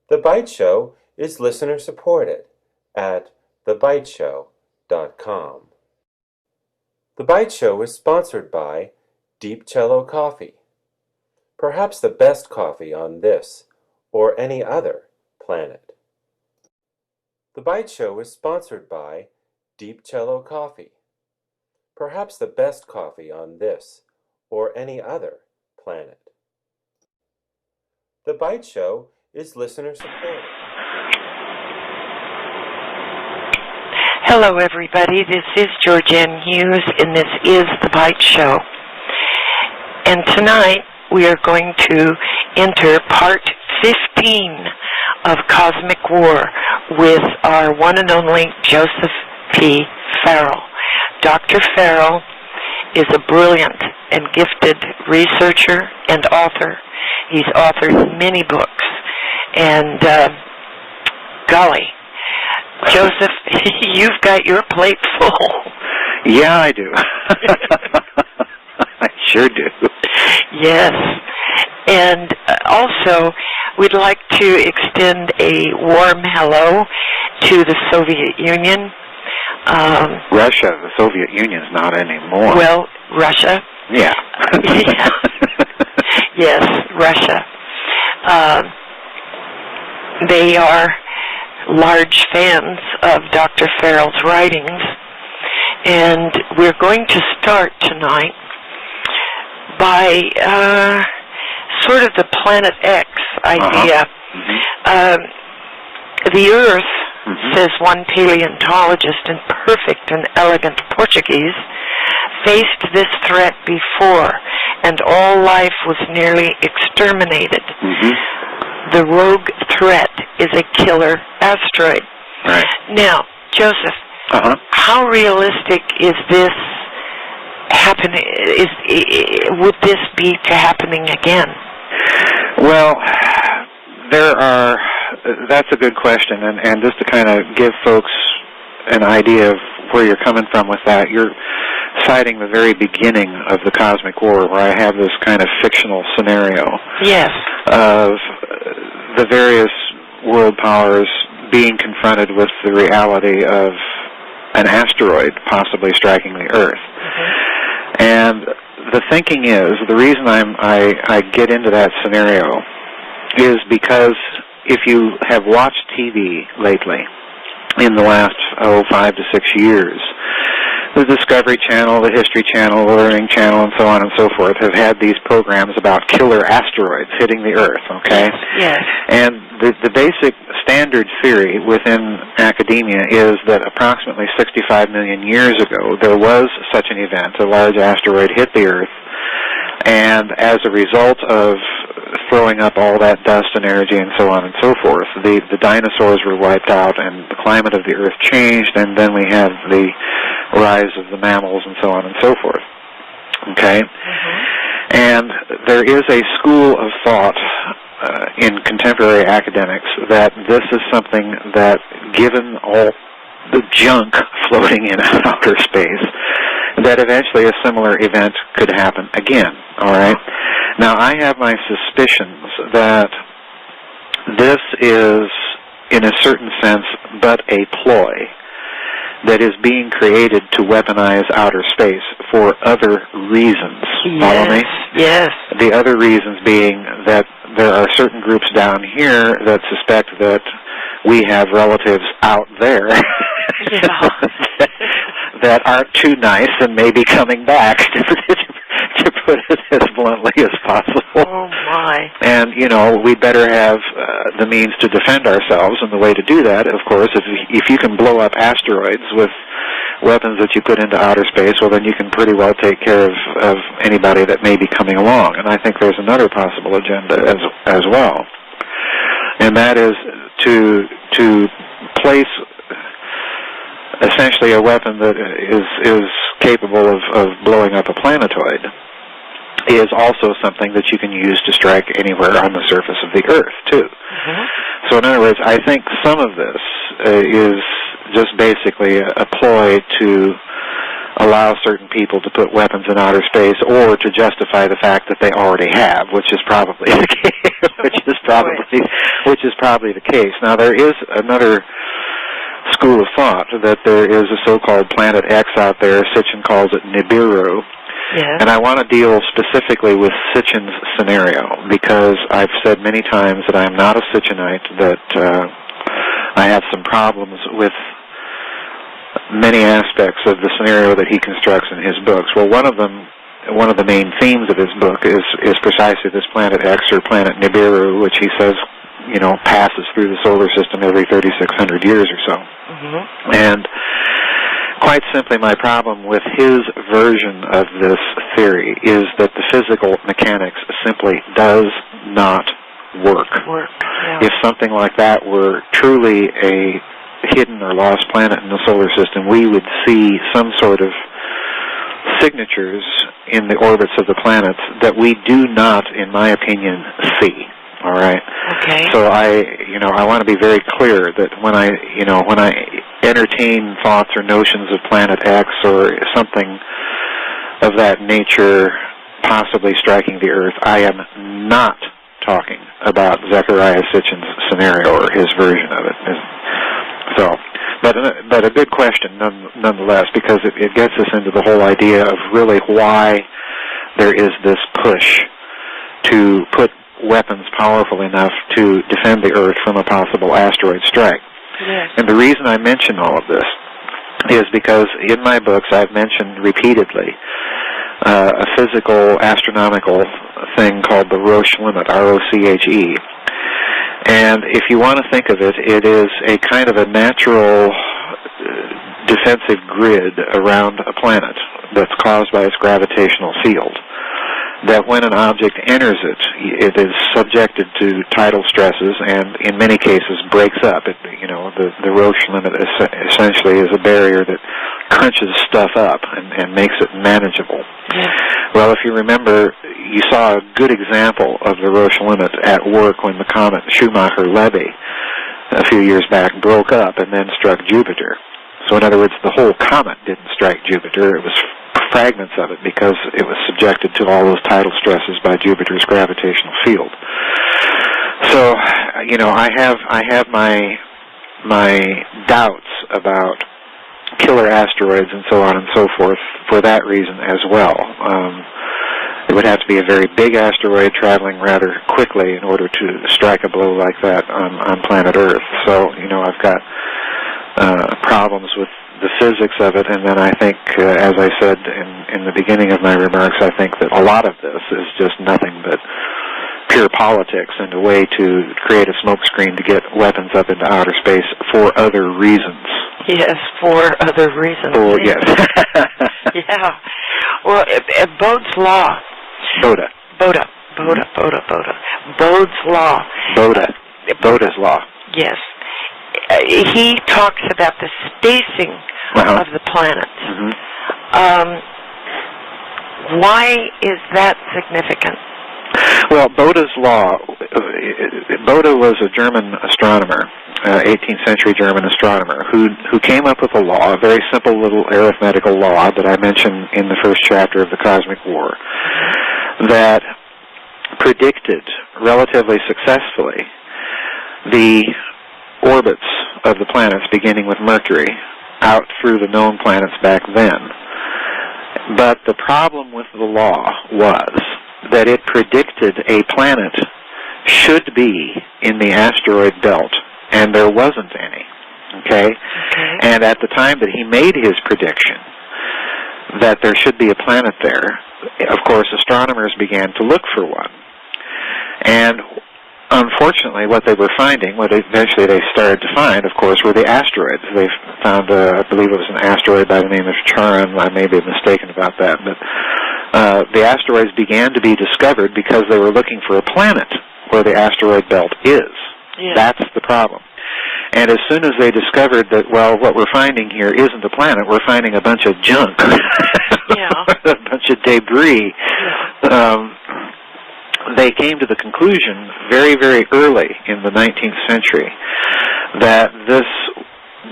The Byte Show is listener supported at thebyteshow.com. The Byte Show is sponsored by Deep Cello Coffee, perhaps the best coffee on this or any other planet. The Byte Show is sponsored by Deep Cello Coffee, perhaps the best coffee on this or any other planet. The Byte Show is listener supported. Hello, everybody. This is GeorgeAnn Hughes, and this is the Byte Show. And tonight we are going to enter part 15 of Cosmic War with our one and only Joseph P. Farrell. Dr. Farrell is a brilliant and gifted researcher and author. He's authored many books. And, golly, Joseph, you've got your plate full. Yeah, I do. I sure do. Yes. And also, we'd like to extend a warm hello to the Soviet Union. Russia, the Soviet Union's not anymore. Well, Russia. Yeah. Yeah. Yes, Russia. They are large fans of Dr. Farrell's writings, and we're going to start tonight by sort of the Planet X idea. The Earth, says one paleontologist in perfect and elegant Portuguese, faced this threat before, and all life was nearly exterminated. The rogue threat is a killer asteroid. Right. Now, Joseph, how realistic is this happening? Would this be to happening again? Well, that's a good question, and just to kind of give folks an idea of where you're coming from with that, you're citing the very beginning of the Cosmic War, where I have this kind of fictional scenario. Yes. Of the various world powers being confronted with the reality of an asteroid possibly striking the Earth. And the thinking is, the reason I get into that scenario is because if you have watched TV lately, in the last 5 to 6 years, the Discovery Channel, the History Channel, the Learning Channel, and so on and so forth have had these programs about killer asteroids hitting the Earth, okay? Yes. And the basic standard theory within academia is that approximately 65 million years ago, there was such an event, a large asteroid hit the Earth, and as a result of throwing up all that dust and energy and so on and so forth, the dinosaurs were wiped out and the climate of the Earth changed, and then we have the rise of the mammals and so on and so forth. Okay? And there is a school of thought in contemporary academics that this is something that, given all the junk floating in outer space, that eventually a similar event could happen again, all right? Now, I have my suspicions that this is, in a certain sense, but a ploy that is being created to weaponize outer space for other reasons. Follow me? Yes. The other reasons being that there are certain groups down here that suspect that we have relatives out there that aren't too nice and may be coming back, to put it as bluntly as possible. Oh, my. And, we'd better have the means to defend ourselves, and the way to do that, of course, if you can blow up asteroids with weapons that you put into outer space, well, then you can pretty well take care of anybody that may be coming along. And I think there's another possible agenda as well, and that is to place essentially a weapon that is capable of blowing up a planetoid is also something that you can use to strike anywhere on the surface of the Earth, too. So in other words, I think some of this is just basically a ploy to allow certain people to put weapons in outer space, or to justify the fact that they already have, which is probably the case, which is probably the case. Now, there is another school of thought that there is a so-called Planet X out there. Sitchin calls it Nibiru. Yes. And I want to deal specifically with Sitchin's scenario, because I've said many times that I'm not a Sitchinite, that I have some problems with many aspects of the scenario that he constructs in his books. Well, one of the main themes of his book is precisely this Planet X, or Planet Nibiru, which he says, you know, passes through the solar system every 3,600 years or so. Mm-hmm. And quite simply, my problem with his version of this theory is that the physical mechanics simply does not work. Yeah. If something like that were truly a hidden or lost planet in the solar system, we would see some sort of signatures in the orbits of the planets that we do not, in my opinion, see. All right. Okay. So I want to be very clear that when I entertain thoughts or notions of Planet X or something of that nature possibly striking the Earth, I am not talking about Zecharia Sitchin's scenario or his version of it. So, but a good question nonetheless, because it gets us into the whole idea of really why there is this push to put weapons powerful enough to defend the Earth from a possible asteroid strike. Yes. And the reason I mention all of this is because in my books I've mentioned repeatedly a physical, astronomical thing called the Roche limit, R-O-C-H-E. And if you want to think of it, it is a kind of a natural defensive grid around a planet that's caused by its gravitational field, that when an object enters it, it is subjected to tidal stresses and in many cases breaks up. The Roche limit essentially is a barrier that crunches stuff up and makes it manageable. Yeah. Well, if you remember, you saw a good example of the Roche limit at work when the comet Schumacher-Levy a few years back broke up and then struck Jupiter. So in other words, the whole comet didn't strike Jupiter. It was fragments of it because it was subjected to all those tidal stresses by Jupiter's gravitational field. So, I have my doubts about killer asteroids and so on and so forth for that reason as well. It would have to be a very big asteroid traveling rather quickly in order to strike a blow like that on planet Earth. So, I've got problems with the physics of it, and then I think, as I said in the beginning of my remarks, I think that a lot of this is just nothing but pure politics and a way to create a smokescreen to get weapons up into outer space for other reasons. Yes, for other reasons. Yes. Yeah. Well, Bode's law. Bode. Bode's law. Bode's law. Yes. He talks about the spacing of the planets. Mm-hmm. Why is that significant? Well, Bode's law, Bode was a German astronomer, 18th century German astronomer, who came up with a law, a very simple little arithmetical law that I mentioned in the first chapter of the Cosmic War, that predicted relatively successfully the orbits of the planets, beginning with Mercury, out through the known planets back then. But the problem with the law was that it predicted a planet should be in the asteroid belt, and there wasn't any. Okay? And at the time that he made his prediction that there should be a planet there, of course, astronomers began to look for one. And unfortunately, what they were finding, what eventually they started to find, of course, were the asteroids. They found, I believe it was an asteroid by the name of Charon. I may be mistaken about that, but the asteroids began to be discovered because they were looking for a planet where the asteroid belt is. Yeah. That's the problem. And as soon as they discovered that, well, what we're finding here isn't a planet, we're finding a bunch of junk, a bunch of debris, they came to the conclusion very, very early in the 19th century that this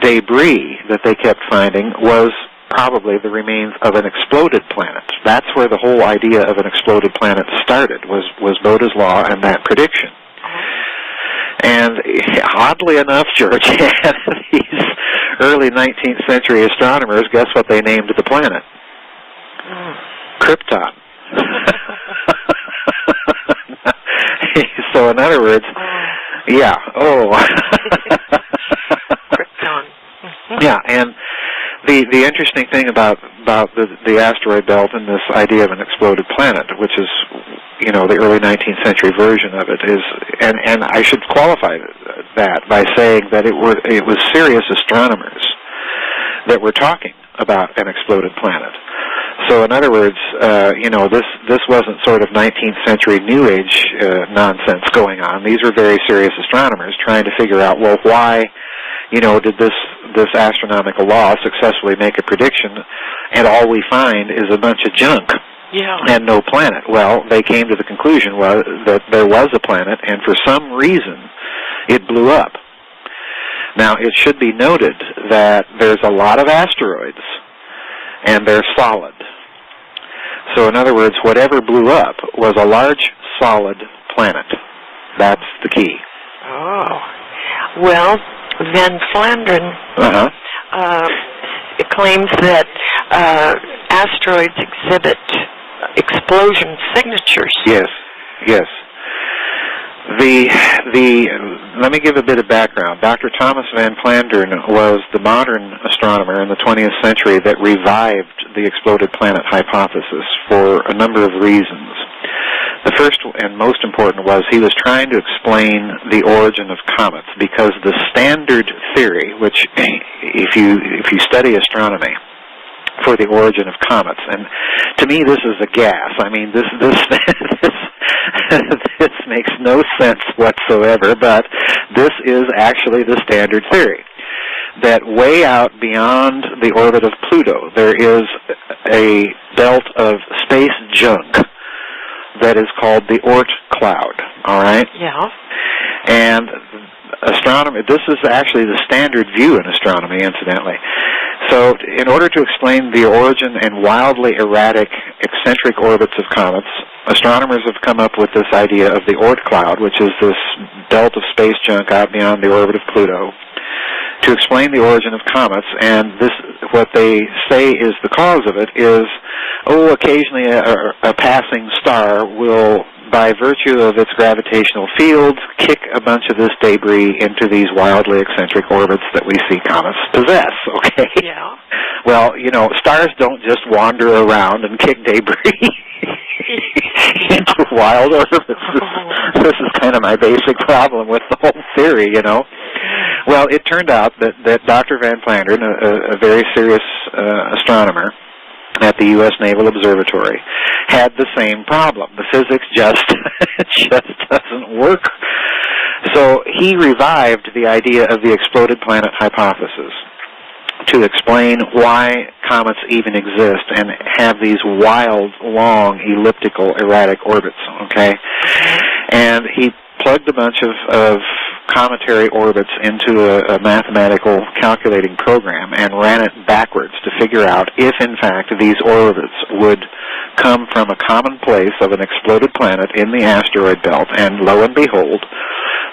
debris that they kept finding was probably the remains of an exploded planet. That's where the whole idea of an exploded planet started, was Bode's law and that prediction. And And oddly enough, GeorgeAnn, these early 19th century astronomers, guess what they named the planet? Krypton. So in other words, yeah, Krypton. Yeah, and the interesting thing about the asteroid belt and this idea of an exploded planet, which is, you know, the early 19th century version of it, is, and I should qualify that by saying that it was serious astronomers that were talking about an exploded planet. So in other words, you know, this wasn't sort of 19th century New Age nonsense going on. These were very serious astronomers trying to figure out, well, why, you know, did this astronomical law successfully make a prediction, and all we find is a bunch of junk and no planet? Well, they came to the conclusion that there was a planet, and for some reason it blew up. Now, it should be noted that there's a lot of asteroids, and they're solid. So in other words, whatever blew up was a large, solid planet. That's the key. Oh. Well, Van Flandern claims that asteroids exhibit explosion signatures. Yes, yes. Let me give a bit of background. Dr. Thomas Van Flandern was the modern astronomer in the 20th century that revived the exploded planet hypothesis for a number of reasons. The first and most important was he was trying to explain the origin of comets, because the standard theory, which if you study astronomy for the origin of comets, and to me this is a gas. I mean, this this makes no sense whatsoever, but this is actually the standard theory, that way out beyond the orbit of Pluto there is a belt of space junk that is called the Oort cloud, all right? Yeah. And astronomy, this is actually the standard view in astronomy, incidentally. So in order to explain the origin and wildly erratic eccentric orbits of comets, astronomers have come up with this idea of the Oort cloud, which is this belt of space junk out beyond the orbit of Pluto, to explain the origin of comets. And this, what they say is the cause of it is, occasionally a passing star will, by virtue of its gravitational field, kick a bunch of this debris into these wildly eccentric orbits that we see comets possess, okay? Yeah. Well, you know, stars don't just wander around and kick debris into wild orbits. This is kind of my basic problem with the whole theory, you know. Well, it turned out that Dr. Van Flandern, a very serious astronomer at the U.S. Naval Observatory, had the same problem. The physics just doesn't work. So he revived the idea of the exploded planet hypothesis to explain why comets even exist and have these wild, long, elliptical, erratic orbits, okay? And he plugged a bunch of cometary orbits into a mathematical calculating program and ran it backwards to figure out if, in fact, these orbits would come from a common place of an exploded planet in the asteroid belt. And lo and behold,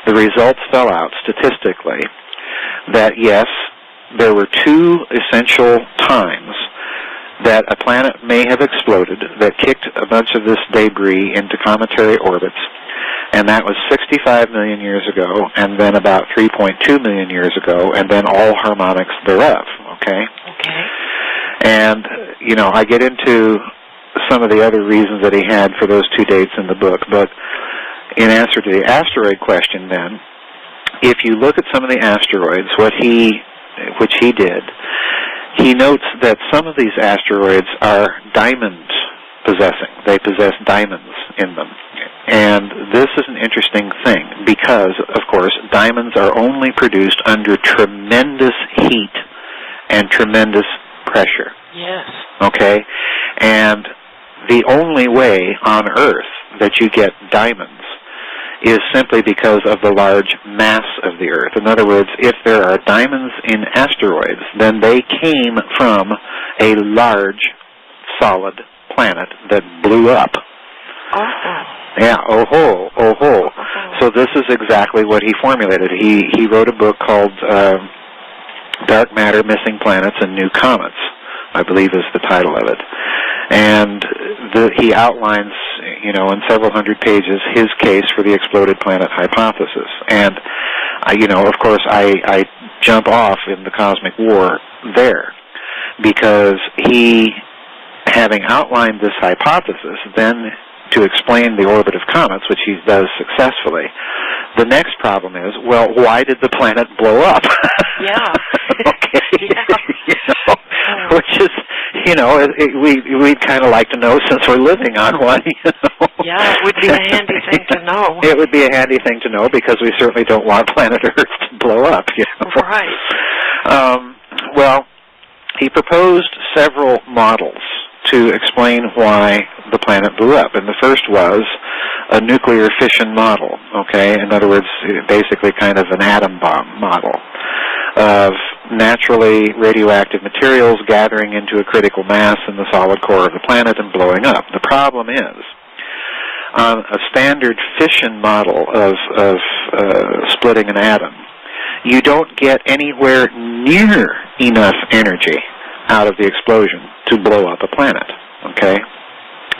the results fell out statistically that, yes, there were two essential times that a planet may have exploded that kicked a bunch of this debris into cometary orbits, and that was 65 million years ago, and then about 3.2 million years ago, and then all harmonics thereof, okay? Okay. And, you know, I get into some of the other reasons that he had for those two dates in the book, but in answer to the asteroid question then, if you look at some of the asteroids, which he did, he notes that some of these asteroids are diamond possessing. They possess diamonds in them. And this is an interesting thing because, of course, diamonds are only produced under tremendous heat and tremendous pressure. Yes. Okay? And the only way on Earth that you get diamonds is simply because of the large mass of the Earth. In other words, if there are diamonds in asteroids, then they came from a large, solid planet that blew up. Oh. Yeah, oh-ho. So this is exactly what he formulated. He wrote a book called Dark Matter, Missing Planets, and New Comets, I believe is the title of it. And he outlines, in several hundred pages, his case for the exploded planet hypothesis. And, of course, I jump off in the cosmic war there, because he, having outlined this hypothesis, then to explain the orbit of comets, which he does successfully, the next problem is, well, why did the planet blow up? Yeah. Okay. Yeah. Which is, we'd kind of like to know, since we're living on one. Yeah, it would be a handy thing to know. It would be a handy thing to know, because we certainly don't want planet Earth to blow up. Right. Well, he proposed several models to explain why the planet blew up, and the first was a nuclear fission model. Okay, in other words, basically kind of an atom bomb model of naturally radioactive materials gathering into a critical mass in the solid core of the planet and blowing up. The problem is, on a standard fission model of splitting an atom, you don't get anywhere near enough energy out of the explosion to blow up a planet. Okay?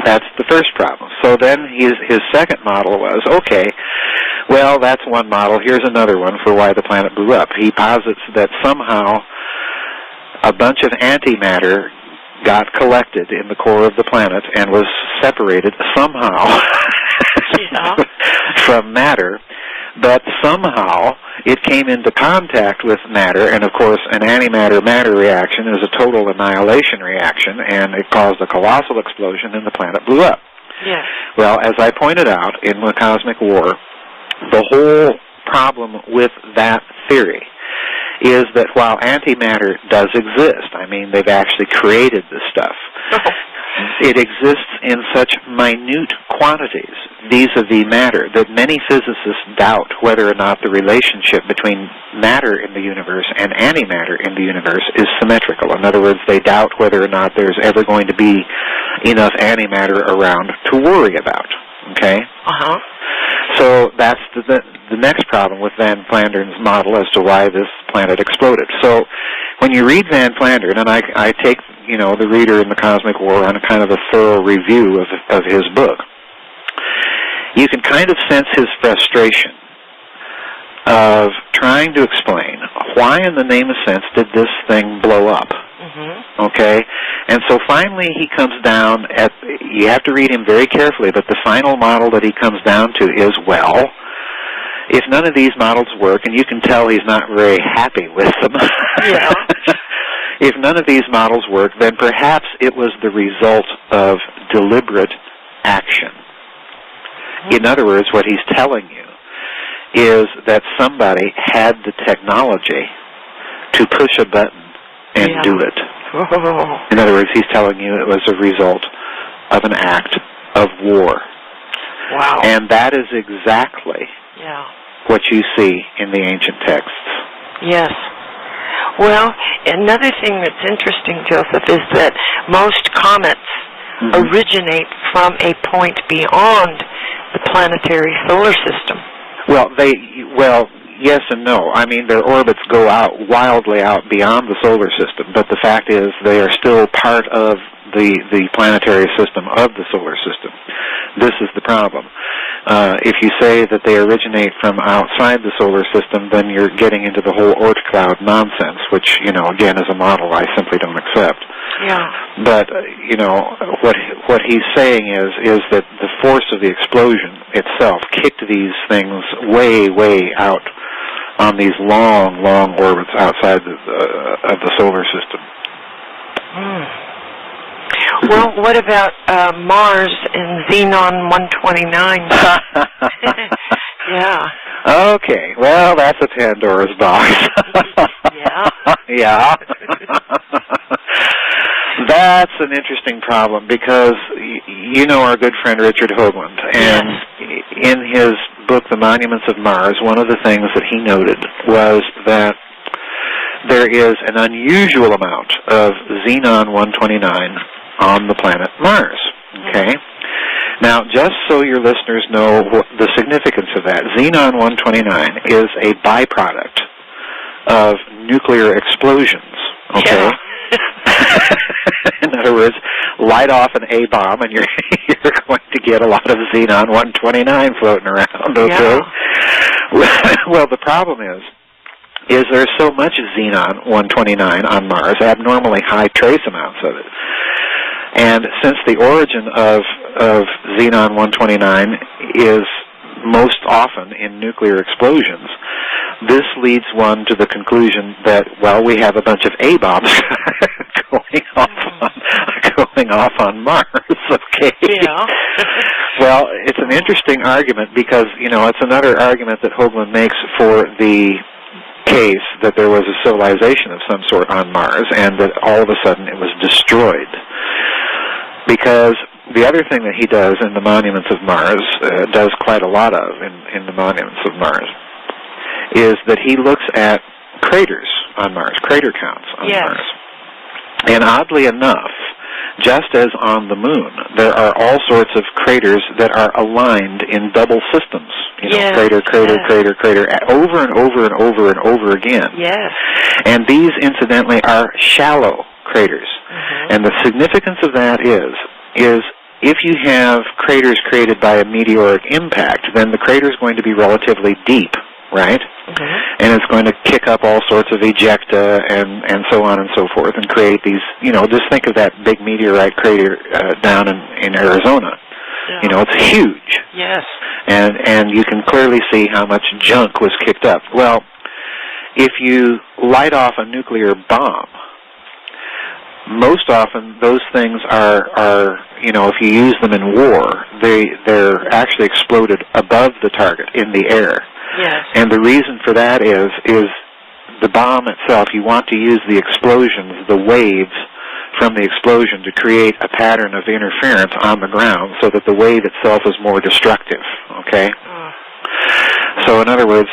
That's the first problem. So then his second model was, okay, well, that's one model. Here's another one for why the planet blew up. He posits that somehow a bunch of antimatter got collected in the core of the planet and was separated somehow from matter, but somehow it came into contact with matter, and of course an antimatter-matter reaction is a total annihilation reaction, and it caused a colossal explosion and the planet blew up. Yeah. Well, as I pointed out in the Cosmic War, the whole problem with that theory is that while antimatter does exist, I mean, they've actually created this stuff, it exists in such minute quantities vis-a-vis matter that many physicists doubt whether or not the relationship between matter in the universe and antimatter in the universe is symmetrical. In other words, they doubt whether or not there's ever going to be enough antimatter around to worry about. Okay? Uh-huh. So that's the next problem with Van Flander's model as to why this planet exploded. So when you read Van Flandern, and I take the reader in the Cosmic War on a kind of a thorough review of his book, you can kind of sense his frustration of trying to explain why in the name of sense did this thing blow up. Mm-hmm. Okay? And so finally he comes down at, you have to read him very carefully, but the final model that he comes down to is, well, if none of these models work, and you can tell he's not very happy with them, yeah. If none of these models work, then perhaps it was the result of deliberate action. In other words, what he's telling you is that somebody had the technology to push a button and do it. Oh. In other words, he's telling you it was a result of an act of war. Wow. And that is exactly what you see in the ancient texts. Yes. Well, another thing that's interesting, Joseph, is that most comets originate from a point beyond the planetary solar system. Well, yes and no. I mean, their orbits go out wildly out beyond the solar system, but the fact is they are still part of the planetary system of the solar system. This is the problem. If you say that they originate from outside the solar system, then you're getting into the whole Oort cloud nonsense, which, again, as a model, I simply don't accept. Yeah. But, what he's saying is that the force of the explosion itself kicked these things way, way out on these long, long orbits outside of the solar system. Well, what about Mars and Xenon 129? Yeah. Okay, well, that's a Pandora's box. Yeah. Yeah. That's an interesting problem because our good friend Richard Hoagland, and in his book, The Monuments of Mars, one of the things that he noted was that there is an unusual amount of Xenon 129 on the planet Mars. Okay? Now, just so your listeners know the significance of that, xenon-129 is a byproduct of nuclear explosions, okay? Yeah. In other words, light off an A-bomb and you're going to get a lot of xenon-129 floating around, okay? Yeah. Well, the problem is there's so much xenon-129 on Mars, abnormally high trace amounts of it. And since the origin of xenon-129 is most often in nuclear explosions, this leads one to the conclusion that, well, we have a bunch of A-bombs going off on Mars, okay? Yeah. Well, it's an interesting argument because, it's another argument that Hoagland makes for the case that there was a civilization of some sort on Mars and that all of a sudden it was destroyed. Because the other thing that he does in the Monuments of Mars, does quite a lot of in the Monuments of Mars, is that he looks at craters on Mars, crater counts on Mars. And oddly enough, just as on the Moon, there are all sorts of craters that are aligned in double systems. Crater, crater, over and over and over and over again. Yes. And these, incidentally, are shallow craters. Mm-hmm. And the significance of that is if you have craters created by a meteoric impact, then the crater is going to be relatively deep, right? Mm-hmm. And it's going to kick up all sorts of ejecta and so on and so forth and create these, just think of that big meteorite crater down in Arizona. Yeah. It's huge. Yes. And you can clearly see how much junk was kicked up. Well, if you light off a nuclear bomb, most often those things are if you use them in war, they're actually exploded above the target in the air. Yes. And the reason for that is the bomb itself, you want to use the explosions, the waves from the explosion to create a pattern of interference on the ground so that the wave itself is more destructive, okay? So in other words,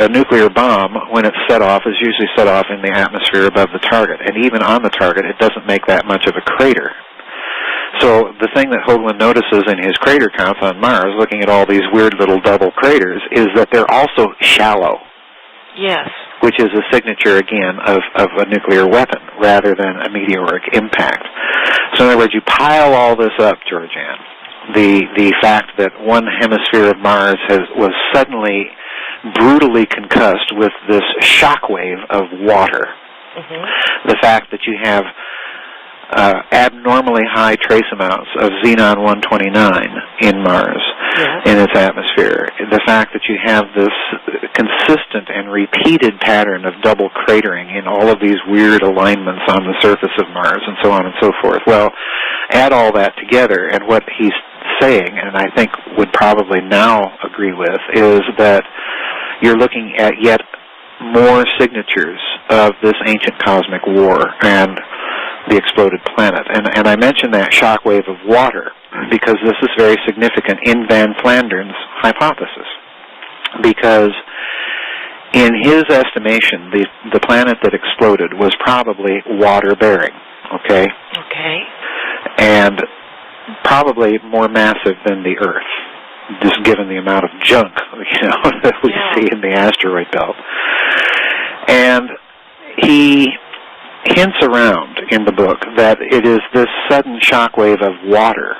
a nuclear bomb, when it's set off, is usually set off in the atmosphere above the target. And even on the target, it doesn't make that much of a crater. So the thing that Hoagland notices in his crater counts on Mars, looking at all these weird little double craters, is that they're also shallow. Yes. Which is a signature, again, of a nuclear weapon rather than a meteoric impact. So in other words, you pile all this up, GeorgeAnn, the fact that one hemisphere of Mars was suddenly brutally concussed with this shock wave of water. Mm-hmm. The fact that you have abnormally high trace amounts of xenon-129 in Mars, yes, in its atmosphere. The fact that you have this consistent and repeated pattern of double cratering in all of these weird alignments on the surface of Mars and so on and so forth. Well, add all that together, and what he's saying, and I think would probably now agree with, is that you're looking at yet more signatures of this ancient cosmic war and the exploded planet. And I mention that shock wave of water because this is very significant in Van Flander's hypothesis. Because in his estimation, the planet that exploded was probably water-bearing, okay? Okay. And probably more massive than the Earth, just given the amount of junk, that we see in the asteroid belt. And he hints around in the book that it is this sudden shockwave of water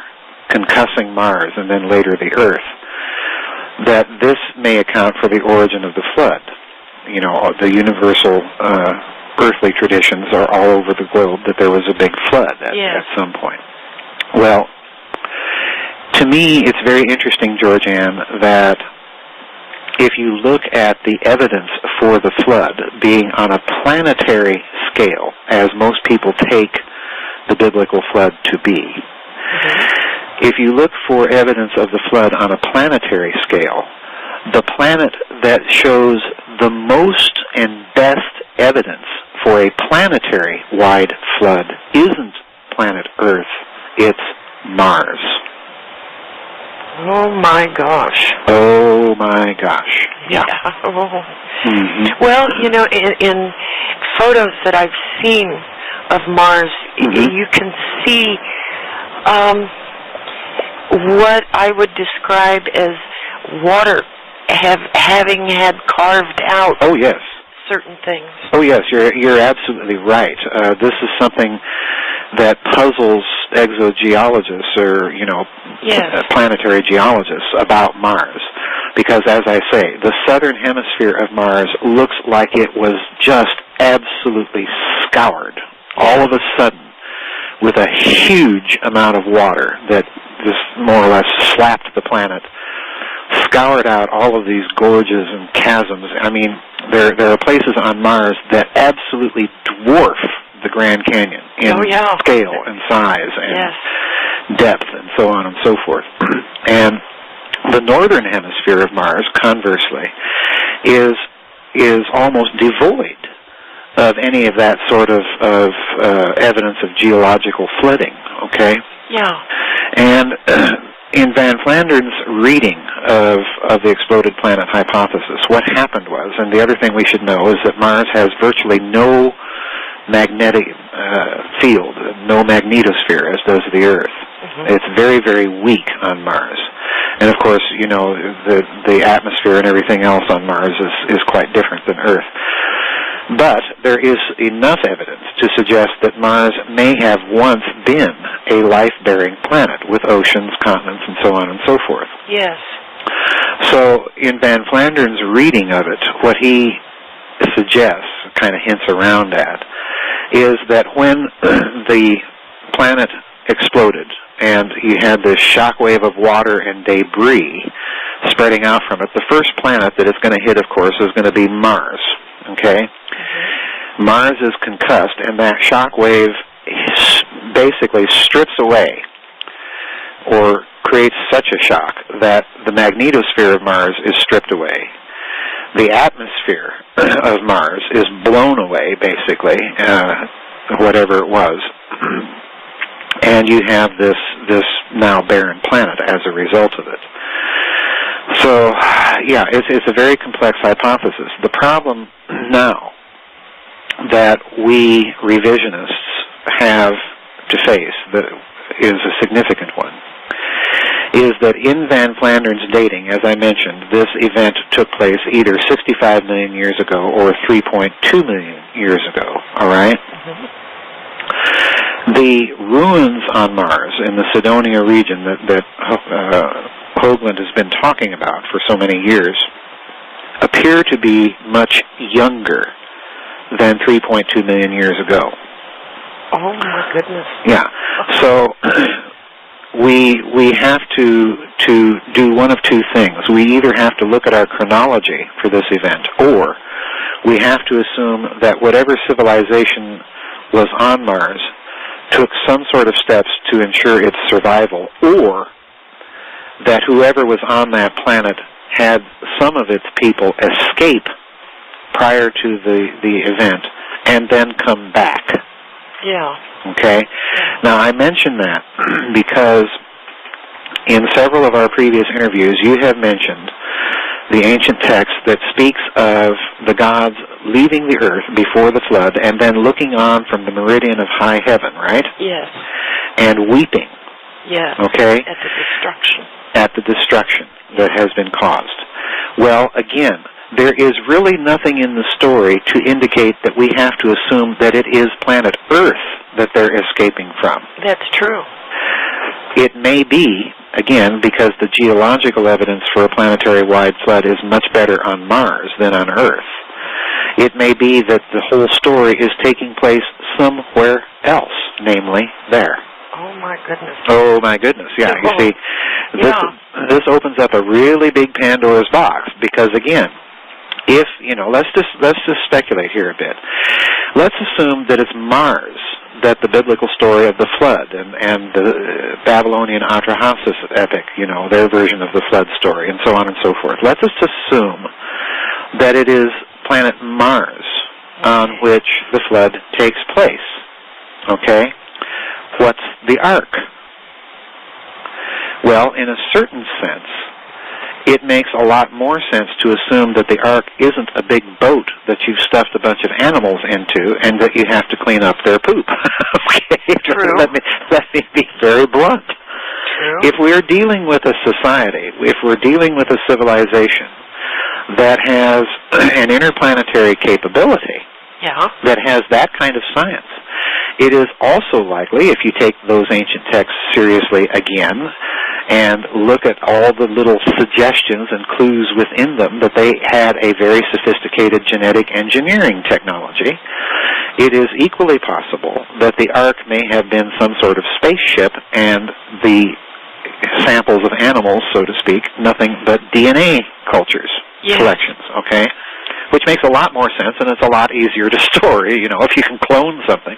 concussing Mars and then later the Earth, that this may account for the origin of the flood. The universal earthly traditions are all over the globe that there was a big flood at some point. Well, to me, it's very interesting, GeorgeAnn, that if you look at the evidence for the flood being on a planetary scale, as most people take the biblical flood to be, if you look for evidence of the flood on a planetary scale, the planet that shows the most and best evidence for a planetary-wide flood isn't planet Earth, it's Mars. Oh, my gosh. Oh, my gosh. Yeah. Oh. Mm-hmm. Well, in photos that I've seen of Mars, you can see what I would describe as water having had carved out Oh, yes. certain things. Oh, yes, you're absolutely right. This is something that puzzles exogeologists or, planetary geologists about Mars. Because, as I say, the southern hemisphere of Mars looks like it was just absolutely scoured all of a sudden with a huge amount of water that just more or less slapped the planet, scoured out all of these gorges and chasms. I mean, there are places on Mars that absolutely dwarf the Grand Canyon in scale and size and depth and so on and so forth. And the northern hemisphere of Mars, conversely, is almost devoid of any of that sort of evidence of geological flooding, okay? Yeah. And in Van Flander's reading of the exploded planet hypothesis, what happened was, and the other thing we should know is that Mars has virtually no magnetic field, no magnetosphere, as does the Earth. Mm-hmm. It's very, very weak on Mars. And of course, the atmosphere and everything else on Mars is quite different than Earth. But there is enough evidence to suggest that Mars may have once been a life-bearing planet with oceans, continents, and so on and so forth. Yes. So in Van Flander's reading of it, what he suggests, kind of hints around at, is that when the planet exploded and you had this shock wave of water and debris spreading out from it, the first planet that it's going to hit, of course, is going to be Mars. Okay? Mm-hmm. Mars is concussed, and that shock wave basically strips away or creates such a shock that the magnetosphere of Mars is stripped away. The atmosphere of Mars is blown away, basically, whatever it was, and you have this now barren planet as a result of it. So, yeah, it's a very complex hypothesis. The problem now that we revisionists have to face, that is a significant one, is that in Van Flander's dating, as I mentioned, this event took place either 65 million years ago or 3.2 million years ago, all right? Mm-hmm. The ruins on Mars in the Cydonia region that Hoagland has been talking about for so many years appear to be much younger than 3.2 million years ago. Oh, my goodness. Yeah. So we have to do one of two things. We either have to look at our chronology for this event, or we have to assume that whatever civilization was on Mars took some sort of steps to ensure its survival, or that whoever was on that planet had some of its people escape prior to the event and then come back. Yeah. Okay? Now, I mention that because in several of our previous interviews, you have mentioned the ancient text that speaks of the gods leaving the earth before the flood and then looking on from the meridian of high heaven, right? Yes. And weeping. Yes. Okay? At the destruction. At the destruction that has been caused. Well, again, there is really nothing in the story to indicate that we have to assume that it is planet Earth that they're escaping from. That's true. It may be, again, because the geological evidence for a planetary-wide flood is much better on Mars than on Earth. It may be that the whole story is taking place somewhere else, namely there. Oh, my goodness. Oh, my goodness, yeah. You see, this opens up a really big Pandora's box because, again, if, let's just speculate here a bit. Let's assume that it's Mars that the biblical story of the flood and the Babylonian Atrahasis epic, their version of the flood story, and so on and so forth. Let's just assume that it is planet Mars on which the flood takes place. Okay? What's the Ark? Well, in a certain sense, it makes a lot more sense to assume that the Ark isn't a big boat that you've stuffed a bunch of animals into and that you have to clean up their poop. Okay? True. Let me be very blunt. True. If we're dealing with a society, if we're dealing with a civilization that has an interplanetary capability, that has that kind of science, it is also likely, if you take those ancient texts seriously again and look at all the little suggestions and clues within them, that they had a very sophisticated genetic engineering technology, it is equally possible that the Ark may have been some sort of spaceship and the samples of animals, so to speak, nothing but DNA cultures, collections, okay? Which makes a lot more sense, and it's a lot easier to store, you know, if you can clone something.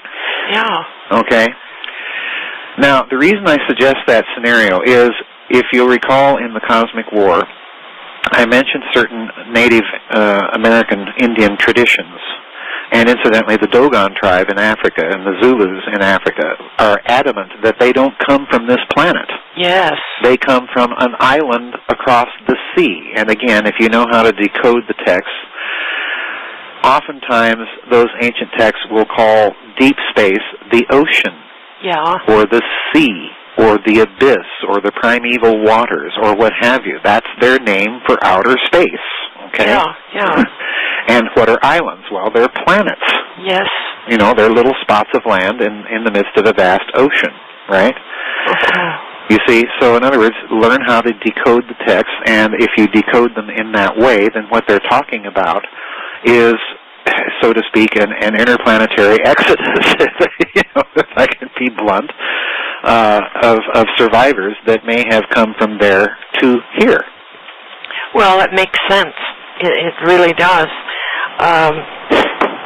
Yeah. Okay? Now, the reason I suggest that scenario is, if you'll recall in the Cosmic War, I mentioned certain Native American Indian traditions. And incidentally, the Dogon tribe in Africa and the Zulus in Africa are adamant that they don't come from this planet. Yes. They come from an island across the sea. And again, if you know how to decode the text, oftentimes those ancient texts will call deep space the ocean. Yeah. Or the sea, or the abyss, or the primeval waters, or what have you. That's their name for outer space. Okay? Yeah, yeah. And what are islands? Well, they're planets. Yes. You know, they're little spots of land in the midst of a vast ocean, right? You see, so in other words, learn how to decode the text, and if you decode them in that way, then what they're talking about is, so to speak, an interplanetary exodus, you know, if I can be blunt, of survivors that may have come from there to here. Well, it makes sense. It really does.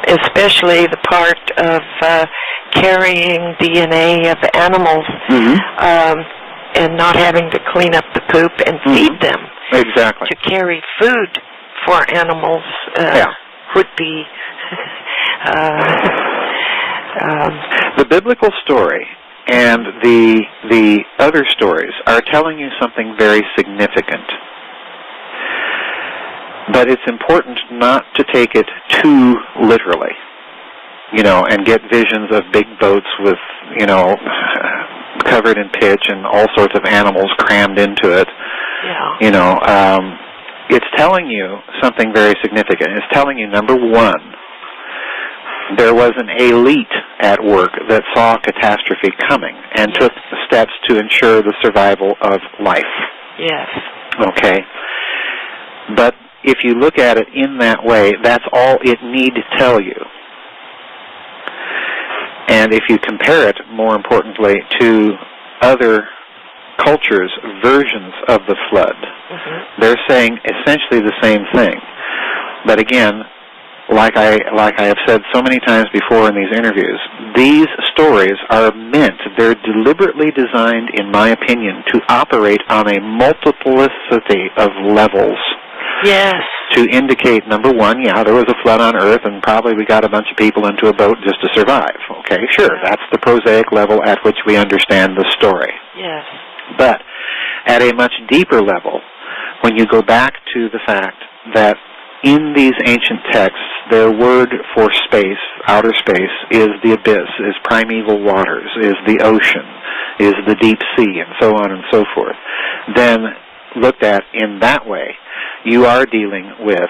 Especially the part of carrying DNA of animals and not having to clean up the poop and feed them. Exactly. To carry food for animals would be... the biblical story and the other stories are telling you something very significant. But it's important not to take it too literally, you know, and get visions of big boats with, you know, covered in pitch and all sorts of animals crammed into it. Yeah. You know, it's telling you something very significant. It's telling you, number one, there was an elite at work that saw catastrophe coming and took steps to ensure the survival of life. Yes. Okay? But if you look at it in that way, that's all it need to tell you. And if you compare it, more importantly, to other cultures' versions of the flood, they're saying essentially the same thing. But again, like I have said so many times before in these interviews, these stories are they're deliberately designed, in my opinion, to operate on a multiplicity of levels. Yes. To indicate, number one, there was a flood on Earth, and probably we got a bunch of people into a boat just to survive. Okay, sure, that's the prosaic level at which we understand the story. Yes. But at a much deeper level, when you go back to the fact that in these ancient texts, their word for space, outer space, is the abyss, is primeval waters, is the ocean, is the deep sea, and so on and so forth, then looked at in that way, you are dealing with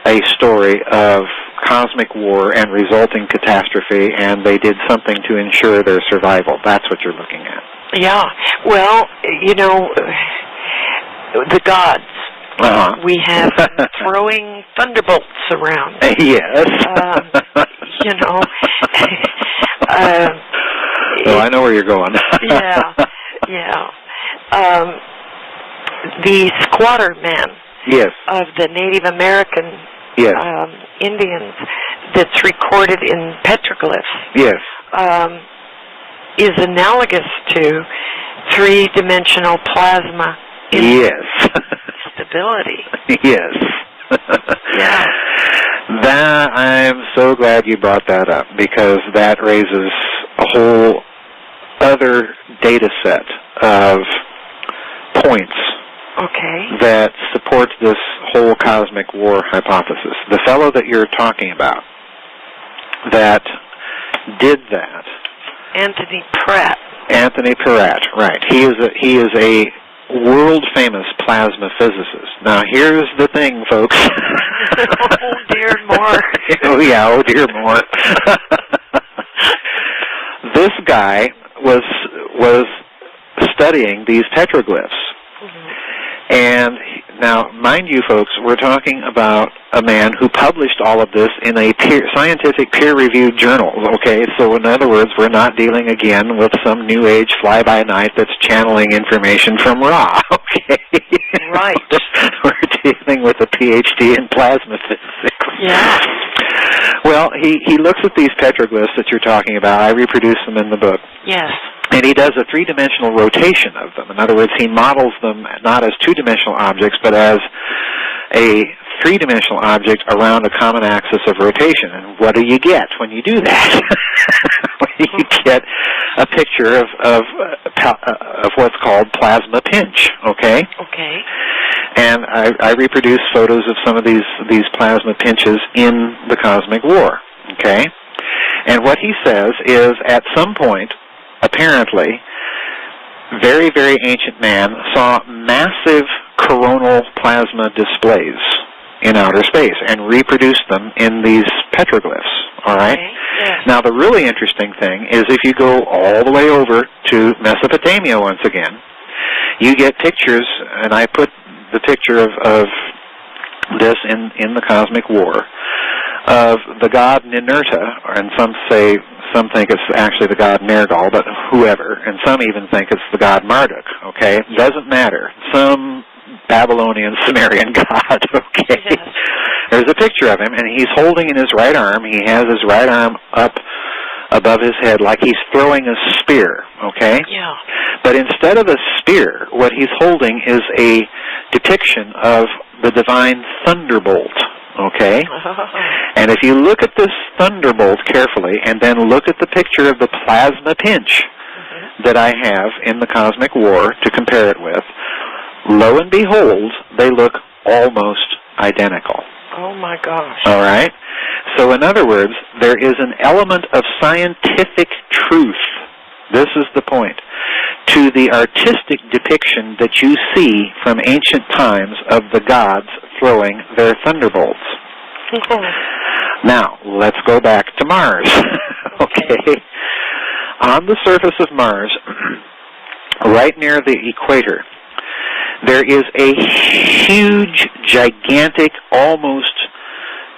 a story of cosmic war and resulting catastrophe, and they did something to ensure their survival. That's what you're looking at. Yeah. Well, you know, the gods. We have throwing thunderbolts around. Yes. You know. Oh, I know where you're going. Yeah. The squatter man. Yes. Of the Native American Indians that's recorded in petroglyphs. Yes. Is analogous to three-dimensional plasma. Stability. Yes. Yeah. That, I'm so glad you brought that up, because that raises a whole other data set of points that supports this whole cosmic war hypothesis. The fellow that you're talking about that did that, Anthony Pratt. Anthony Peratt, right. He is a world-famous plasma physicist. Now, here's the thing, folks. Oh, dear, more. Oh, yeah, oh, dear, more. This guy was studying these petroglyphs. And now, mind you, folks, we're talking about a man who published all of this in a scientific peer-reviewed journal, okay? So, in other words, we're not dealing again with some New Age fly-by-night that's channeling information from Ra, okay? Right. We're dealing with a PhD in plasma physics. Yeah. Well, he looks at these petroglyphs that you're talking about. I reproduce them in the book. Yes. And he does a three-dimensional rotation of them. In other words, he models them not as two-dimensional objects, but as a three-dimensional object around a common axis of rotation. And what do you get when you do that? You get a picture of what's called plasma pinch, okay? Okay. And I reproduce photos of some of these plasma pinches in the Cosmic War, okay? And what he says is, at some point, apparently, very, very ancient man saw massive coronal plasma displays in outer space and reproduced them in these petroglyphs, all right? Okay. Yes. Now, the really interesting thing is if you go all the way over to Mesopotamia once again, you get pictures, and I put the picture of this in the Cosmic War, of the god Ninurta, and some think it's actually the god Nergal, but whoever, and some even think it's the god Marduk, okay? Doesn't matter. Some Babylonian, Sumerian god, okay? Yes. There's a picture of him, and he's holding in his right arm, he has his right arm up above his head like he's throwing a spear, okay? Yeah. But instead of a spear, what he's holding is a depiction of the divine thunderbolt, okay? And if you look at this thunderbolt carefully and then look at the picture of the plasma pinch that I have in the Cosmic War to compare it with, lo and behold, they look almost identical. Oh, my gosh. All right? So in other words, there is an element of scientific truth, this is the point, to the artistic depiction that you see from ancient times of the gods throwing their thunderbolts. Now, let's go back to Mars. Okay? On the surface of Mars, right near the equator, there is a huge, gigantic, almost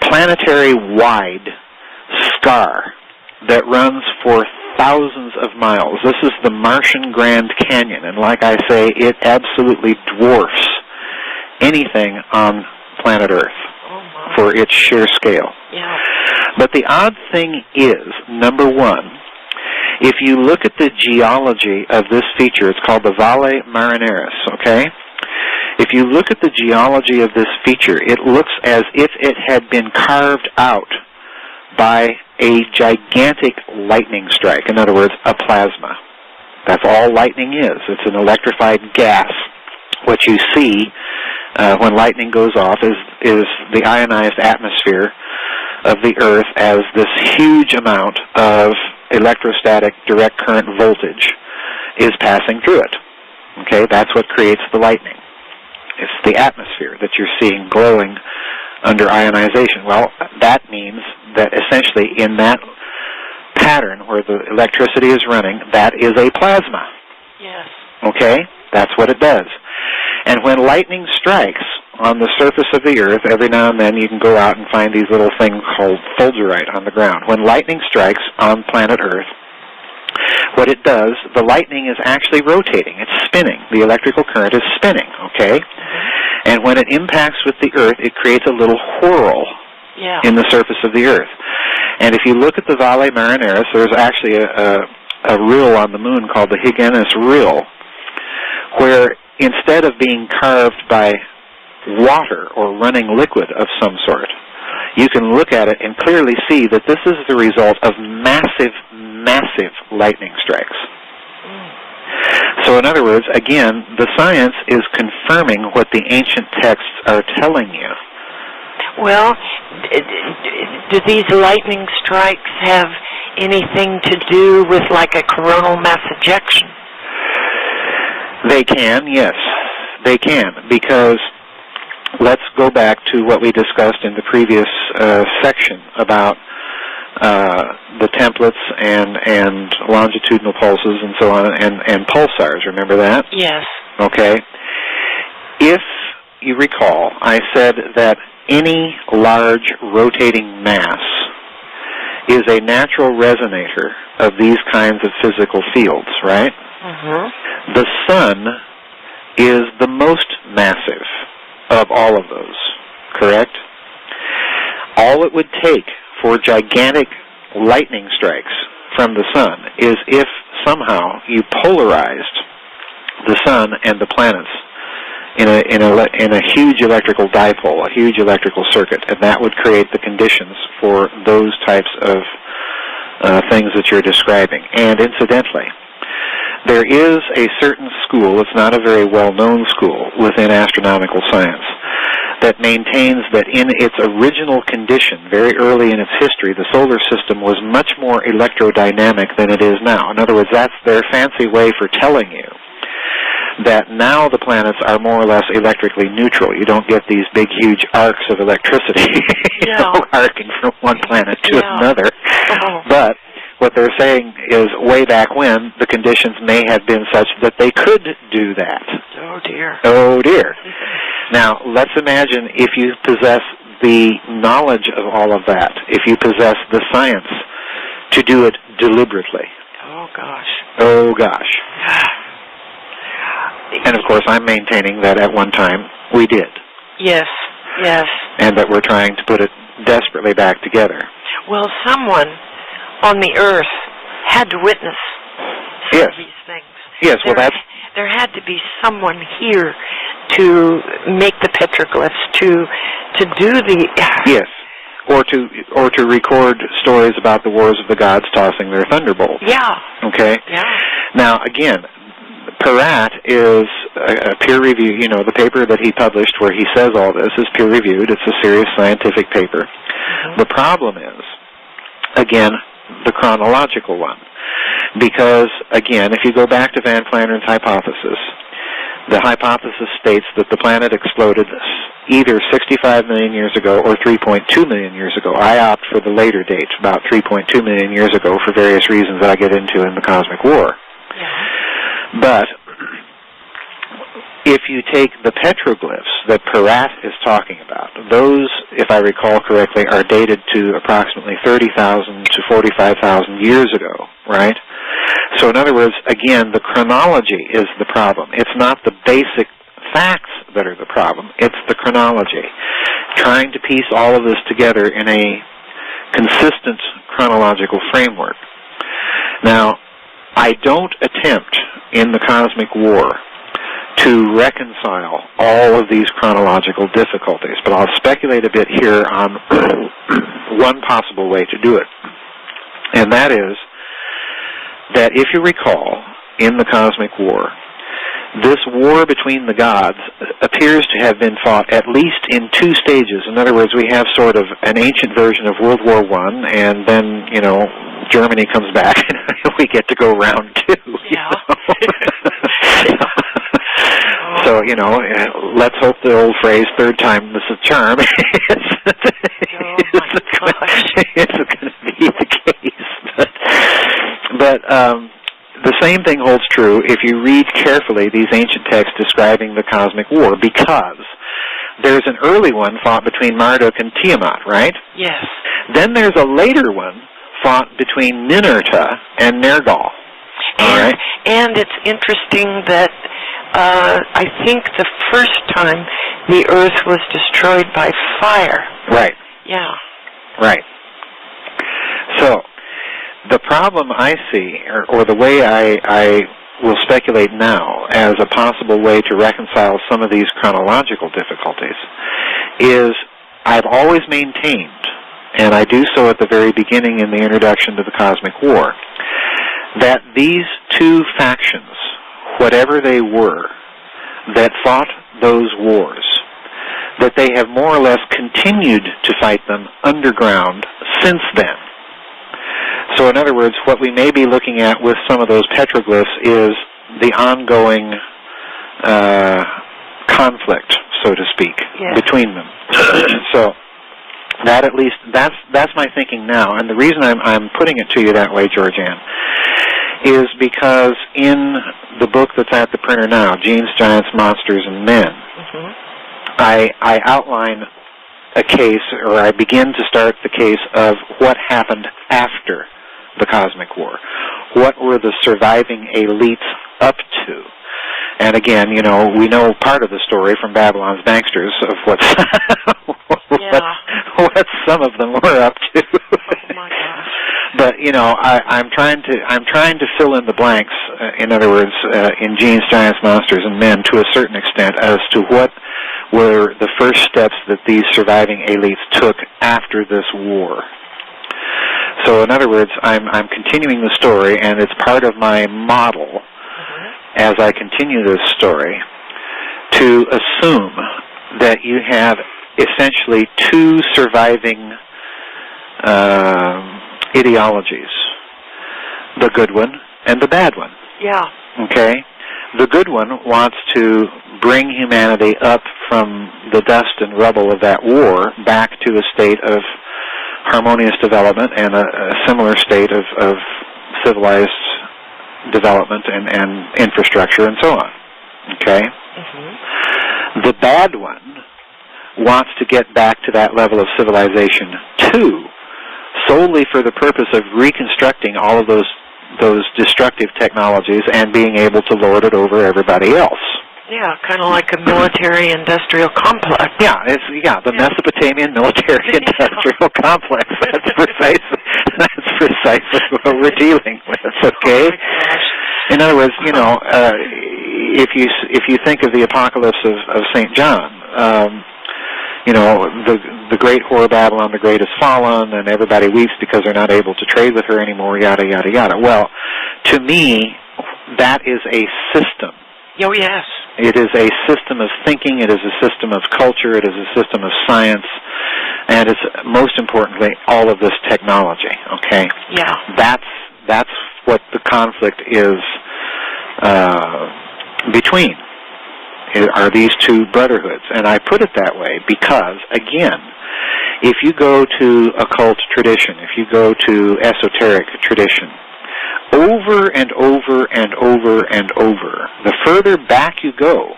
planetary-wide scar that runs for thousands of miles. This is the Martian Grand Canyon, and like I say, it absolutely dwarfs anything on planet Earth for its sheer scale. Yeah. But the odd thing is, number one, if you look at the geology of this feature, it's called the Valle Marineris, okay? If you look at the geology of this feature, it looks as if it had been carved out by a gigantic lightning strike. In other words, a plasma. That's all lightning is. It's an electrified gas. What you see when lightning goes off is the ionized atmosphere of the Earth as this huge amount of electrostatic direct current voltage is passing through it. Okay, that's what creates the lightning. It's the atmosphere that you're seeing glowing under ionization. Well, that means that essentially in that pattern where the electricity is running, that is a plasma. Yes. Okay? That's what it does. And when lightning strikes on the surface of the Earth, every now and then you can go out and find these little things called fulgurite on the ground. When lightning strikes on planet Earth, what it does, the lightning is actually rotating. It's spinning. The electrical current is spinning, okay? And when it impacts with the Earth, it creates a little whirl in the surface of the Earth. And if you look at the Valle Marineris, there's actually a rill on the moon called the Hughes rill, where instead of being carved by water or running liquid of some sort, you can look at it and clearly see that this is the result of massive, massive lightning strikes. So in other words, again, the science is confirming what the ancient texts are telling you. Well, do these lightning strikes have anything to do with like a coronal mass ejection? They can, yes. They can, because let's go back to what we discussed in the previous section about the templates and longitudinal pulses and so on, and pulsars. Remember that? Yes. Okay. If you recall, I said that any large rotating mass is a natural resonator of these kinds of physical fields, right? Mm-hmm. The sun is the most massive of all of those, correct? All it would take for gigantic lightning strikes from the sun is if somehow you polarized the sun and the planets in a huge electrical dipole, a huge electrical circuit, and that would create the conditions for those types of things that you're describing. And incidentally, there is a certain school, it's not a very well-known school within astronomical science, that maintains that in its original condition, very early in its history, the solar system was much more electrodynamic than it is now. In other words, that's their fancy way for telling you that now the planets are more or less electrically neutral. You don't get these big, huge arcs of electricity arcing from one planet to another. Oh. But what they're saying is way back when, the conditions may have been such that they could do that. Oh, dear. Oh, dear. Now, let's imagine if you possess the knowledge of all of that, if you possess the science to do it deliberately. Oh, gosh. Oh, gosh. And, of course, I'm maintaining that at one time we did. Yes, yes. And that we're trying to put it desperately back together. Well, someone on the Earth had to witness some of these things. Yes, well, there had to be someone here to make the petroglyphs, to do the... Yes, or to record stories about the wars of the gods tossing their thunderbolts. Yeah. Okay? Yeah. Now, again, Peratt is a peer review, the paper that he published where he says all this is peer-reviewed. It's a serious scientific paper. Mm-hmm. The problem is, again, the chronological one. Because, again, if you go back to Van Flanneren's hypothesis, the hypothesis states that the planet exploded either 65 million years ago or 3.2 million years ago. I opt for the later date, about 3.2 million years ago, for various reasons that I get into in the Cosmic War. Yeah. But if you take the petroglyphs that Peratt is talking about, those, if I recall correctly, are dated to approximately 30,000 to 45,000 years ago, right? So in other words, again, the chronology is the problem. It's not the basic facts that are the problem. It's the chronology. Trying to piece all of this together in a consistent chronological framework. Now, I don't attempt in the Cosmic War to reconcile all of these chronological difficulties, but I'll speculate a bit here on one possible way to do it. And that is that if you recall, in the Cosmic War, this war between the gods appears to have been fought at least in two stages. In other words, we have sort of an ancient version of World War I, and then, Germany comes back, and we get to go round two. Yeah. So, let's hope the old phrase, third time is a charm, is going to be the case. But the same thing holds true if you read carefully these ancient texts describing the Cosmic War, because there's an early one fought between Marduk and Tiamat, right? Yes. Then there's a later one fought between Ninurta and Nergal. And it's interesting that I think the first time the Earth was destroyed by fire. Right. Yeah. Right. So, the problem I see, or the way I will speculate now as a possible way to reconcile some of these chronological difficulties, is I've always maintained, and I do so at the very beginning in the introduction to the Cosmic War, that these two factions, whatever they were, that fought those wars, that they have more or less continued to fight them underground since then. So So in other words, what we may be looking at with some of those petroglyphs is the ongoing conflict, so to speak, between them. So that at least, that's my thinking now. And the reason I'm putting it to you that way, GeorgeAnn, is because in the book that's at the printer now, Genes, Giants, Monsters, and Men, I outline a case, or I begin to start the case of what happened after the Cosmic War. What were the surviving elites up to? And again, you know, we know part of the story from Babylon's Banksters of what some of them were up to. Oh my gosh! But you know, I'm trying to fill in the blanks. In other words, in Genes, Giants, Monsters, and Men, to a certain extent, as to what were the first steps that these surviving elites took after this war. So, in other words, I'm continuing the story, and it's part of my model as I continue this story to assume that you have essentially two surviving ideologies, the good one and the bad one. Yeah. Okay? The good one wants to bring humanity up from the dust and rubble of that war back to a state of harmonious development and a similar state of civilized development and infrastructure and so on. Okay? The bad one wants to get back to that level of civilization too, solely for the purpose of reconstructing all of those destructive technologies and being able to lord it over everybody else. Yeah, kind of like a military-industrial complex. Yeah, the Mesopotamian military-industrial complex. That's precisely what we're dealing with. Okay. Oh my gosh. In other words, you know, if you think of the Apocalypse of St. John, you know, the great whore Babylon the Great has fallen, and everybody weeps because they're not able to trade with her anymore. Yada yada yada. Well, to me, that is a system. Oh yes. It is a system of thinking, it is a system of culture, it is a system of science, and it's, most importantly, all of this technology, okay? Yeah. That's what the conflict is between, are these two brotherhoods. And I put it that way because, again, if you go to occult tradition, if you go to esoteric tradition, over and over and over and over, the further back you go,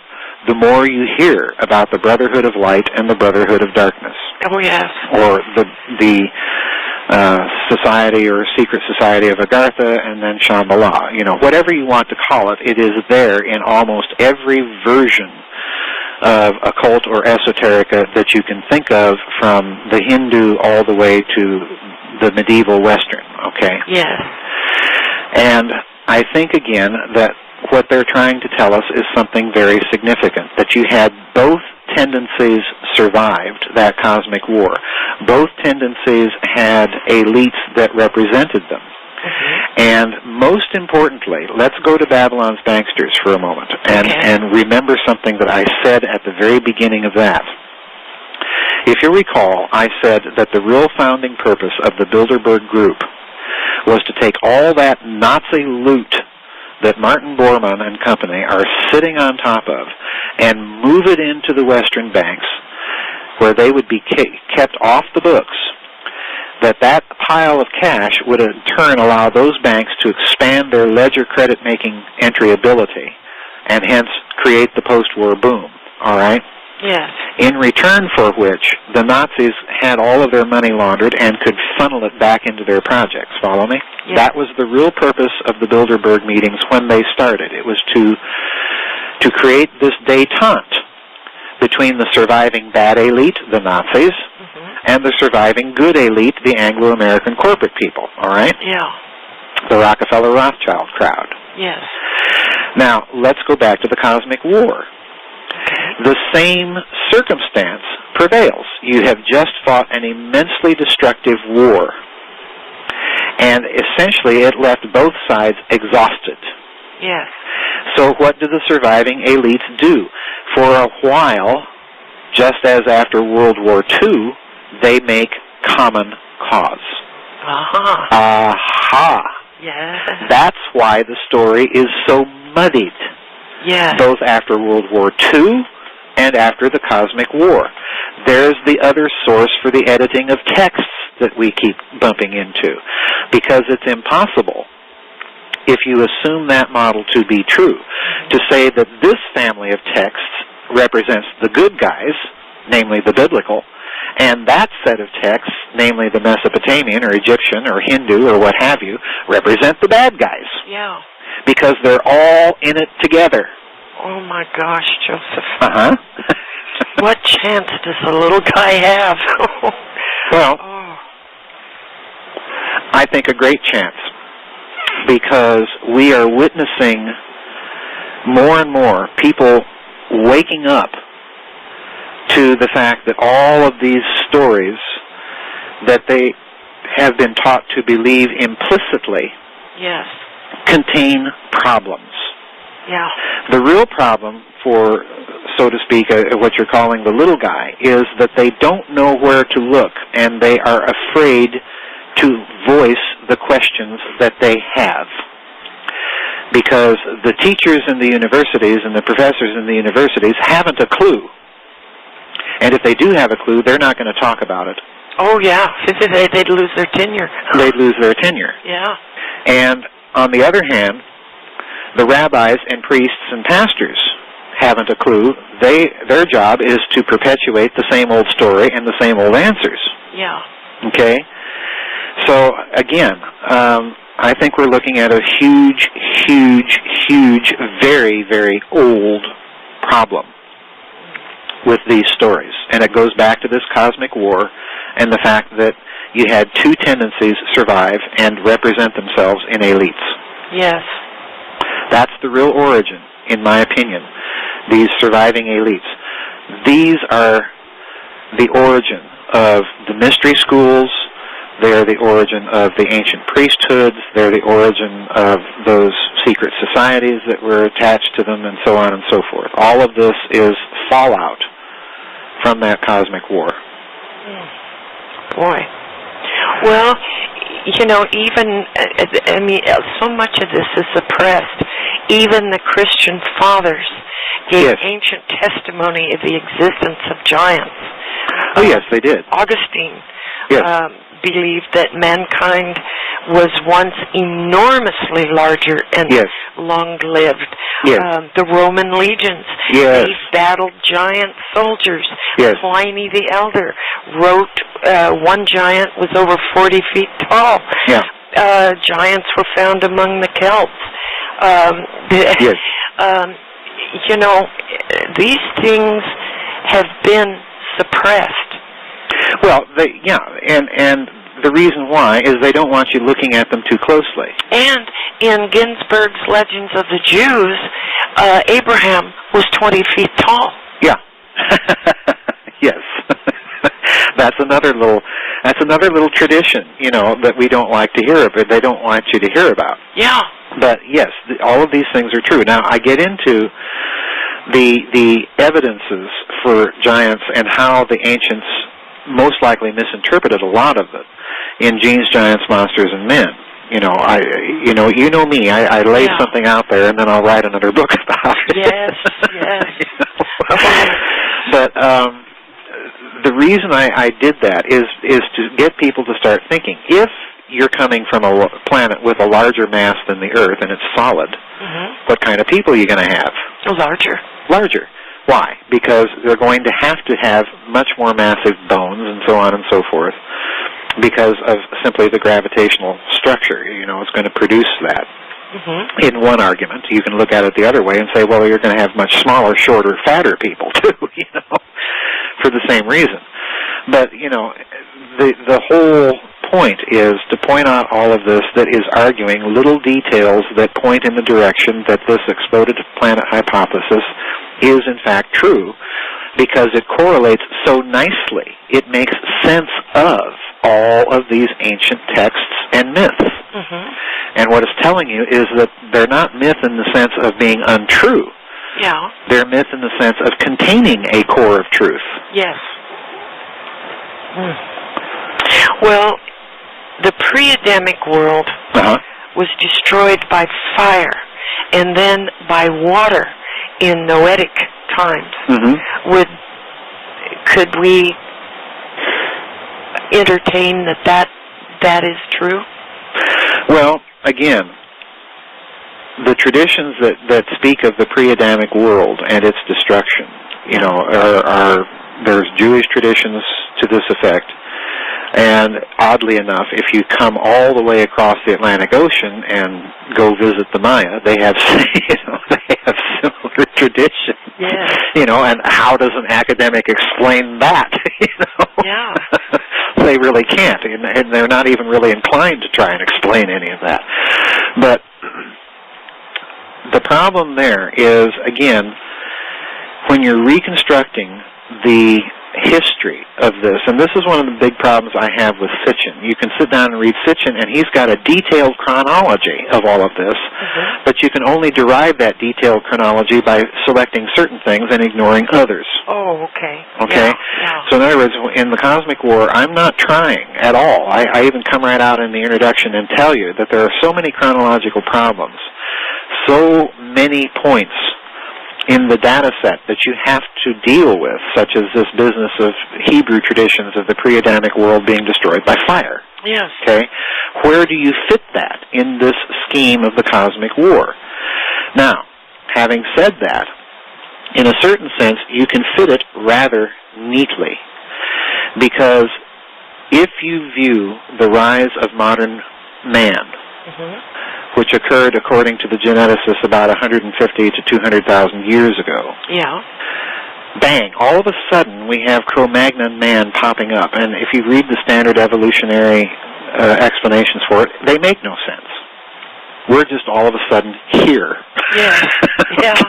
the more you hear about the Brotherhood of Light and the Brotherhood of Darkness. Oh, yes. Or the Society or Secret Society of Agartha and then Shambhala. You know, whatever you want to call it, it is there in almost every version of occult or esoterica that you can think of, from the Hindu all the way to the medieval Western, okay? Yes. And I think, again, that what they're trying to tell us is something very significant, that you had both tendencies survived that cosmic war. Both tendencies had elites that represented them. And most importantly, let's go to Babylon's Banksters for a moment and remember something that I said at the very beginning of that. If you recall, I said that the real founding purpose of the Bilderberg Group was to take all that Nazi loot that Martin Bormann and company are sitting on top of and move it into the Western banks, where they would be kept off the books, that pile of cash would in turn allow those banks to expand their ledger credit-making entry ability and hence create the post-war boom, all right? Yes. In return for which, the Nazis had all of their money laundered and could funnel it back into their projects. Follow me? Yes. That was the real purpose of the Bilderberg meetings when they started. It was to create this détente between the surviving bad elite, the Nazis, and the surviving good elite, the Anglo-American corporate people, all right? Yeah. The Rockefeller-Rothschild crowd. Yes. Now, let's go back to the Cosmic War. The same circumstance prevails. You have just fought an immensely destructive war, and essentially it left both sides exhausted. Yes. So what do the surviving elites do? For a while, just as after World War II, they make common cause. Aha! Yes. That's why the story is so muddied, Yes. both after World War II and after the Cosmic War. There's the other source for the editing of texts that we keep bumping into, because it's impossible, if you assume that model to be true, to say that this family of texts represents the good guys, namely the biblical, and that set of texts, namely the Mesopotamian or Egyptian or Hindu or what have you, represent the bad guys. Yeah. Because they're all in it together. Oh my gosh, Joseph. Uh-huh. What chance does the little guy have? Well, Oh. I think a great chance, because we are witnessing more and more people waking up to the fact that all of these stories that they have been taught to believe implicitly Yes. contain problems. Yeah. The real problem for, so to speak, what you're calling the little guy, is that they don't know where to look, and they are afraid to voice the questions that they have. Because the teachers in the universities and the professors in the universities haven't a clue. And if they do have a clue, they're not going to talk about it. Oh, yeah. They'd lose their tenure. They'd lose their tenure. Yeah. And on the other hand, the rabbis and priests and pastors haven't a clue. Their job is to perpetuate the same old story and the same old answers. Yeah. Okay? So, again, I think we're looking at a huge, huge, huge, very, very old problem with these stories. And it goes back to this cosmic war and the fact that you had two tendencies survive and represent themselves in elites. Yes. That's the real origin, in my opinion, these surviving elites. These are the origin of the mystery schools. They're the origin of the ancient priesthoods. They're the origin of those secret societies that were attached to them, and so on and so forth. All of this is fallout from that cosmic war. Boy. Well, you know, even, I mean, so much of this is suppressed. Even the Christian fathers gave Yes. ancient testimony of the existence of giants. Oh, yes, they did. Augustine Yes. believed that mankind was once enormously larger and Yes. long-lived. Yes. The Roman legions, Yes. they battled giant soldiers. Yes. Pliny the Elder wrote one giant was over 40 feet tall. Yeah. Giants were found among the Celts. Yes. You know, these things have been suppressed. Well, and the reason why is they don't want you looking at them too closely. And in Ginsberg's Legends of the Jews, Abraham was 20 feet tall. Yeah. Yes. That's another little tradition, you know, that we don't like to hear about. They don't want you to hear about. Yeah. But yes, all of these things are true. Now, I get into the evidences for giants and how the ancients most likely misinterpreted a lot of it in Genes, Giants, Monsters, and Men. You know me. I lay something out there, and then I'll write another book about it. Yes, yes. But the reason I did that is to get people to start thinking. If you're coming from a planet with a larger mass than the Earth, and it's solid, what kind of people are you going to have? Larger. Larger. Why? Because they're going to have much more massive bones and so on and so forth, because of simply the gravitational structure. You know, it's going to produce that. In one argument, you can look at it the other way and say, well, you're going to have much smaller, shorter, fatter people too, you know, for the same reason. But, you know, the whole point is to point out all of this that is arguing little details that point in the direction that this exploded planet hypothesis is in fact true, because it correlates so nicely. It makes sense of all of these ancient texts and myths. And what it's telling you is that they're not myth in the sense of being untrue. Yeah. They're myth in the sense of containing a core of truth. Yes. Well, the pre-Adamic world was destroyed by fire and then by water in Noetic times. Could we entertain that is true? Well, again, the traditions that speak of the pre-Adamic world and its destruction, you know, are there's Jewish traditions to this effect. And oddly enough, if you come all the way across the Atlantic Ocean and go visit the Maya, they have, they have similar traditions. Yeah. You know, and how does an academic explain that? You know? Yeah. They really can't, and they're not even really inclined to try and explain any of that. But the problem there is, again, when you're reconstructing the history of this, and this is one of the big problems I have with Sitchin. You can sit down and read Sitchin, and he's got a detailed chronology of all of this, but you can only derive that detailed chronology by selecting certain things and ignoring others. Oh, okay. Okay? Yeah. So in other words, in the Cosmic War, I'm not trying at all. I even come right out in the introduction and tell you that there are so many chronological problems, so many points in the data set that you have to deal with, such as this business of Hebrew traditions of the pre-Adamic world being destroyed by fire. Yes. Okay? Where do you fit that in this scheme of the Cosmic War? Now, having said that, in a certain sense, you can fit it rather neatly, because if you view the rise of modern man, which occurred, according to the geneticists, about 150 to 200,000 years ago. Yeah. Bang! All of a sudden, we have Cro-Magnon man popping up, and if you read the standard evolutionary explanations for it, they make no sense. We're just all of a sudden here. Yeah. Yeah.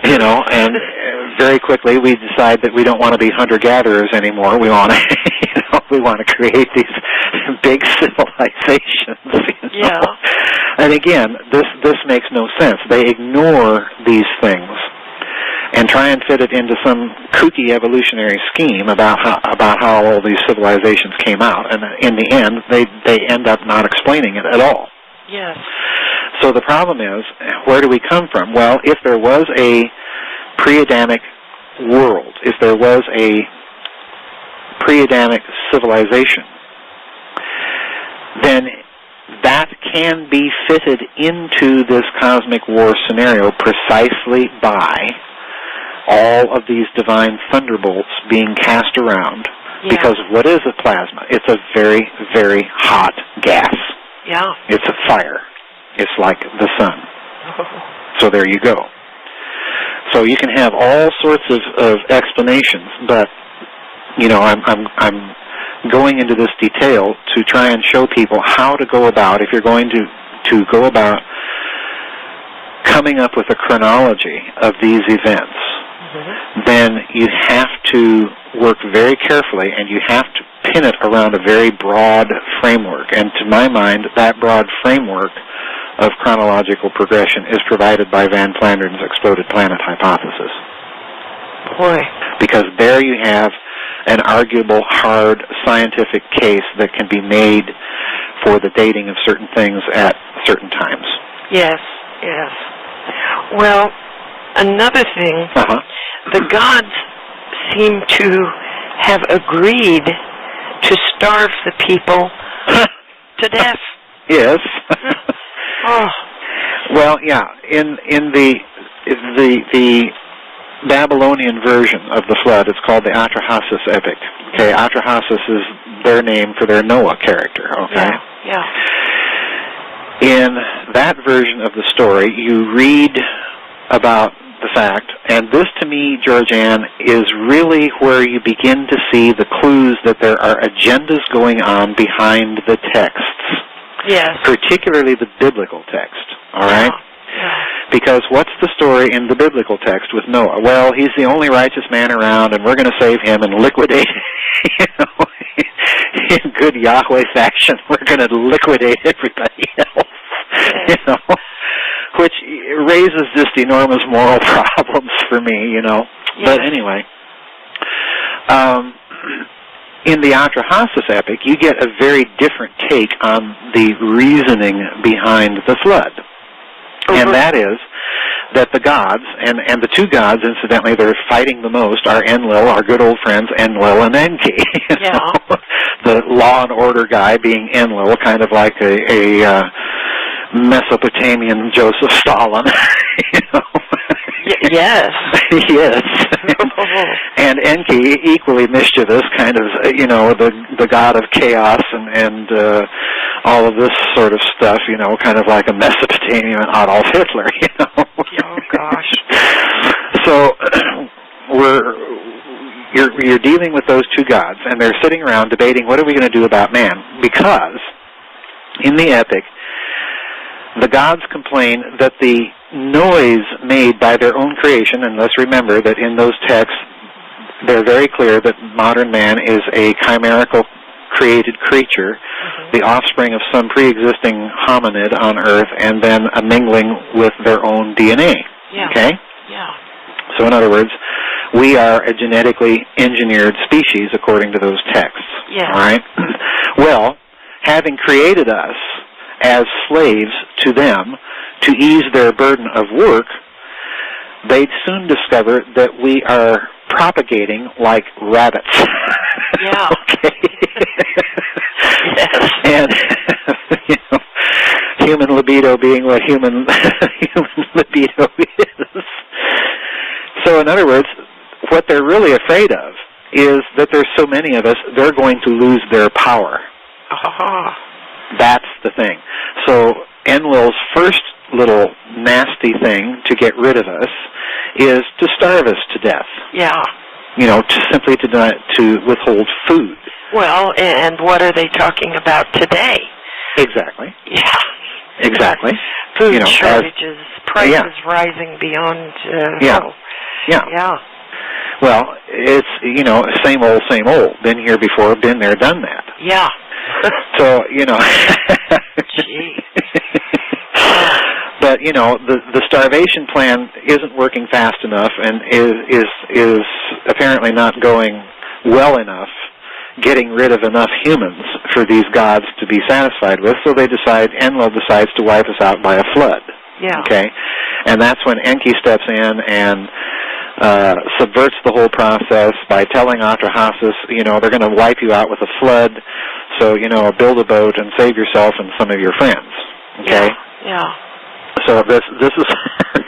You know, and very quickly we decide that we don't want to be hunter-gatherers anymore. We want to, we want to create these big civilizations. You know? Yeah. And again, this makes no sense. They ignore these things and try and fit it into some kooky evolutionary scheme about how all these civilizations came out. And in the end, they end up not explaining it at all. Yes. So the problem is, where do we come from? Well, if there was a pre-Adamic world, if there was a pre-Adamic civilization, then that can be fitted into this cosmic war scenario precisely by all of these divine thunderbolts being cast around. Yeah. Because what is a plasma? It's a very, very hot gas. Yeah. It's a fire. It's like the sun. So there you go. So you can have all sorts of explanations, but you know, I'm going into this detail to try and show people how to go about, if you're going to go about coming up with a chronology of these events, then you have to work very carefully, and you have to pin it around a very broad framework. And to my mind, that broad framework of chronological progression is provided by Van Flander's exploded planet hypothesis. Boy. Because there you have an arguable, hard scientific case that can be made for the dating of certain things at certain times. Yes, yes. Well, another thing, the gods seem to have agreed to starve the people to death. Yes. Oh. Well, yeah. In the Babylonian version of the flood, it's called the Atrahasis epic. Okay, Atrahasis is their name for their Noah character. Okay. Yeah. In that version of the story, you read about the fact, and this to me, GeorgeAnn, is really where you begin to see the clues that there are agendas going on behind the texts. Yes. Particularly the biblical text, all right? Yeah. Because what's the story in the biblical text with Noah? Well, he's the only righteous man around, and we're going to save him and liquidate, you know, in good Yahweh fashion, we're going to liquidate everybody else, you know, which raises just enormous moral problems for me, you know. Yeah. But anyway, in the Atrahasis epic, you get a very different take on the reasoning behind the flood. And that is that the gods, and the two gods, incidentally, that are fighting the most are Enlil, our good old friends Enlil and Enki. Yeah. The law and order guy being Enlil, kind of like a Mesopotamian Joseph Stalin. You know? Yes. Yes. And Enki, equally mischievous, kind of, you know, the god of chaos and all of this sort of stuff, you know, kind of like a Mesopotamian Adolf Hitler, you know. Oh, gosh. So you're dealing with those two gods, and they're sitting around debating, what are we going to do about man? Because in the epic, the gods complain that the noise made by their own creation, and let's remember that in those texts, they're very clear that modern man is a chimerical created creature, the offspring of some pre-existing hominid on Earth, and then a mingling with their own DNA. Yeah. Okay? Yeah. So in other words, we are a genetically engineered species according to those texts. Yeah. All right? Well, having created us as slaves to them to ease their burden of work, they'd soon discover that we are propagating like rabbits. Yeah. Okay. Yes. And you know, human libido being what human libido is. So in other words, what they're really afraid of is that there's so many of us, they're going to lose their power. That's the thing. So Enlil's first little nasty thing to get rid of us is to starve us to death. Yeah. You know, to withhold food. Well, and what are they talking about today? Exactly. Yeah. Exactly. Food you know, shortages, prices rising beyond. Yeah. Yeah. Well, it's, you know, same old. Been here before, been there, done that. Yeah. So, you know. Gee. But, you know, the starvation plan isn't working fast enough and is apparently not going well enough, getting rid of enough humans for these gods to be satisfied with, so Enlil decides to wipe us out by a flood. Yeah. Okay? And that's when Enki steps in and subverts the whole process by telling Atrahasis, you know, they're going to wipe you out with a flood, so, you know, build a boat and save yourself and some of your friends. Okay? Yeah. So this is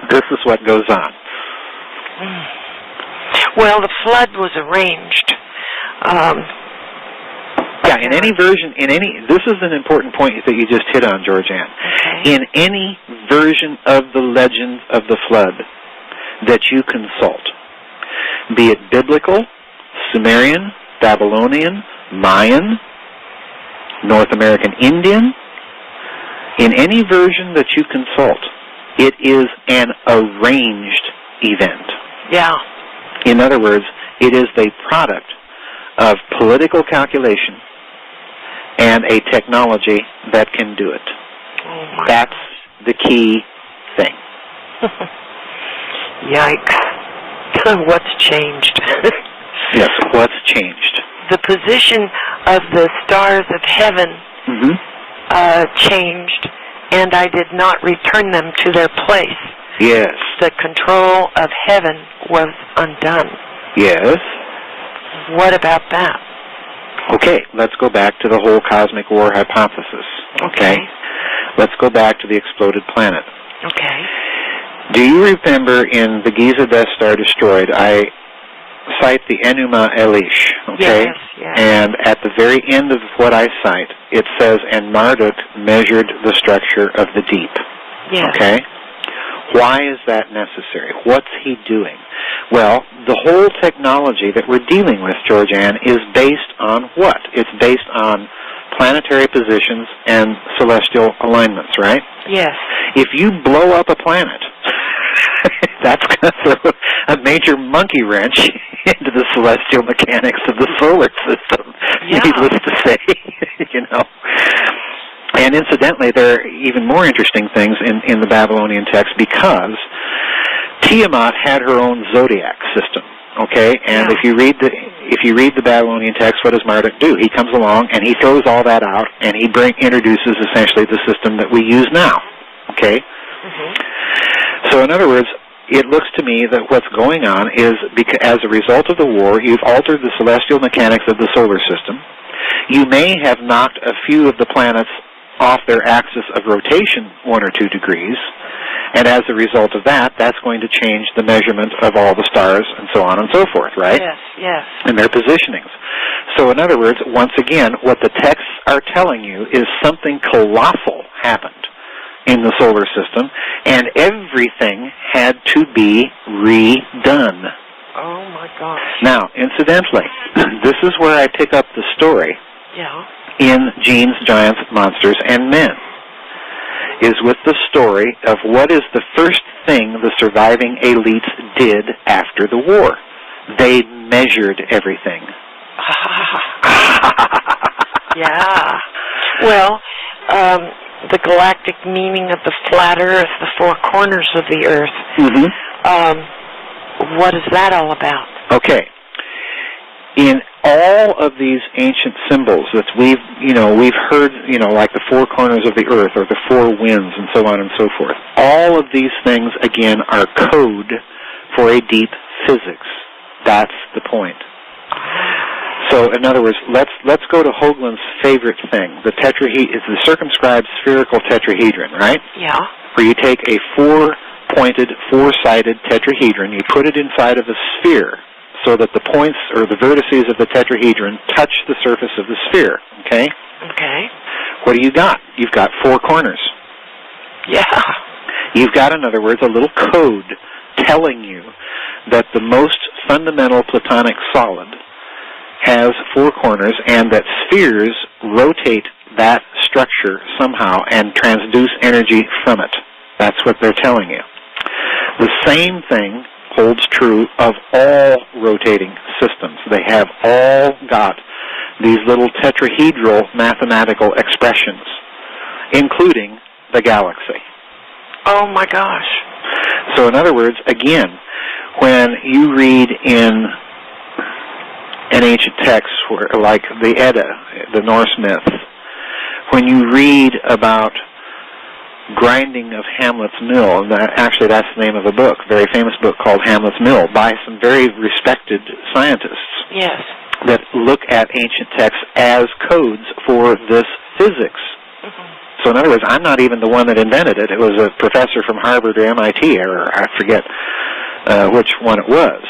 this is what goes on. Well, the flood was arranged. Yeah, in any version, this is an important point that you just hit on, GeorgeAnn. Okay. In any version of the legend of the flood that you consult, be it biblical, Sumerian, Babylonian, Mayan, North American Indian, in any version that you consult, it is an arranged event. Yeah. In other words, it is the product of political calculation and a technology that can do it. Oh my. That's the key thing. Yikes. What's changed? Yes, what's changed? The position of the stars of heaven changed, and I did not return them to their place. Yes. The control of heaven was undone. Yes. What about that? Okay, let's go back to the whole cosmic war hypothesis. Okay? Let's go back to the exploded planet. Okay. Do you remember in the Giza Death Star destroyed, I cite the Enuma Elish, okay? Yes. And at the very end of what I cite, it says, and Marduk measured the structure of the deep. Yes. Okay? Why is that necessary? What's he doing? Well, the whole technology that we're dealing with, GeorgeAnn, is based on what? It's based on planetary positions and celestial alignments, right? Yes. If you blow up a planet, that's going to throw a major monkey wrench into the celestial mechanics of the solar system, needless to say, you know. And incidentally, there are even more interesting things in the Babylonian text because Tiamat had her own zodiac system, Okay, and Yeah. if you read the Babylonian text, what does Marduk do? He comes along and he throws all that out, and he introduces essentially the system that we use now. Okay, so in other words, it looks to me that what's going on is because as a result of the war, you've altered the celestial mechanics of the solar system. You may have knocked a few of the planets off their axis of rotation 1 or 2 degrees, and as a result of that, that's going to change the measurement of all the stars and so on and so forth, right? Yes, yes. And their positionings. So in other words, once again, what the texts are telling you is something colossal happened in the solar system, and everything had to be redone. Oh, my gosh. Now, incidentally, this is where I pick up the story Yeah. in Gene's Giants, Monsters, and Men, is with the story of what is the first thing the surviving elites did after the war. They measured everything. Yeah. Well, the galactic meaning of the flat Earth, the 4 corners of the Earth, what is that all about? Okay. In all of these ancient symbols that we've heard, like the 4 corners of the earth or the 4 winds and so on and so forth, all of these things, again, are code for a deep physics. That's the point. So, in other words, let's go to Hoagland's favorite thing, the circumscribed spherical tetrahedron, right? Yeah. Where you take a 4-pointed, 4-sided tetrahedron, you put it inside of a sphere, so that the points or the vertices of the tetrahedron touch the surface of the sphere, okay? Okay. What do you got? You've got 4 corners. Yeah. You've got, in other words, a little code telling you that the most fundamental platonic solid has 4 corners and that spheres rotate that structure somehow and transduce energy from it. That's what they're telling you. The same thing holds true of all rotating systems. They have all got these little tetrahedral mathematical expressions, including the galaxy. Oh, my gosh. So in other words, again, when you read in an ancient text like the Edda, the Norse myth, when you read about grinding of Hamlet's Mill, and actually that's the name of a book, a very famous book called Hamlet's Mill, by some very respected scientists. Yes. That look at ancient texts as codes for this physics. So in other words, I'm not even the one that invented it. It was a professor from Harvard or MIT, or I forget which one it was.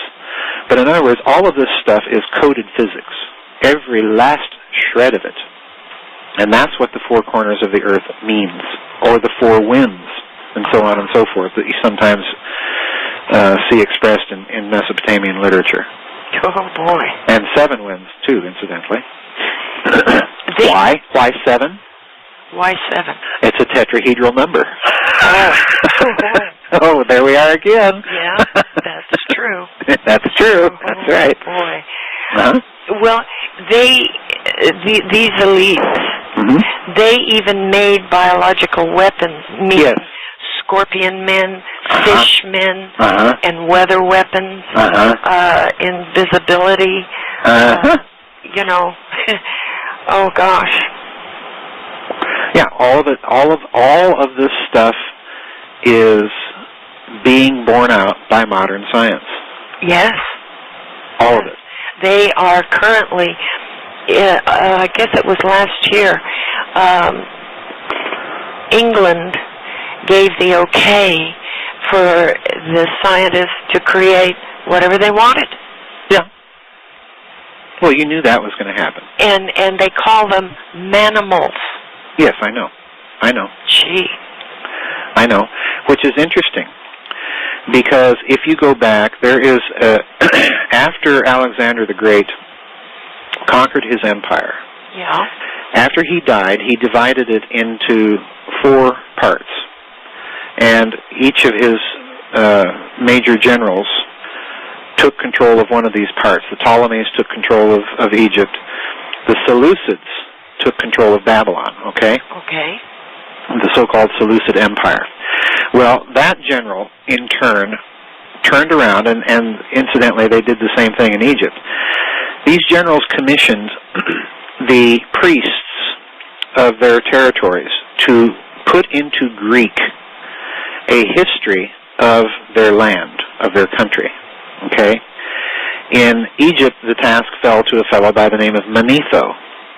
But in other words, all of this stuff is coded physics. Every last shred of it. And that's what the 4 corners of the earth means, or the 4 winds, and so on and so forth, that you sometimes see expressed in Mesopotamian literature. Oh, boy. And 7 winds, too, incidentally. Why? Why 7? Why 7? It's a tetrahedral number. Oh. Oh, there we are again. Yeah, that's true. That's true. That's right. Boy. Uh-huh. Well, these elites, they even made biological weapons, meaning scorpion men, fish men, and weather weapons, invisibility, oh gosh. Yeah, all of this stuff is being borne out by modern science. Yes. All of it. They are currently, I guess it was last year, England gave the okay for the scientists to create whatever they wanted. Yeah. Well, you knew that was going to happen. And they call them manimals. Yes, I know. I know. Gee. I know. Which is interesting. Because if you go back, there is, after Alexander the Great conquered his empire, after he died, he divided it into 4 parts. And each of his major generals took control of one of these parts. The Ptolemies took control of Egypt. The Seleucids took control of Babylon, okay? Okay. The so-called Seleucid Empire. Well, that general, in turn, turned around, and incidentally, they did the same thing in Egypt. These generals commissioned the priests of their territories to put into Greek a history of their land, of their country. Okay? In Egypt, the task fell to a fellow by the name of Manetho.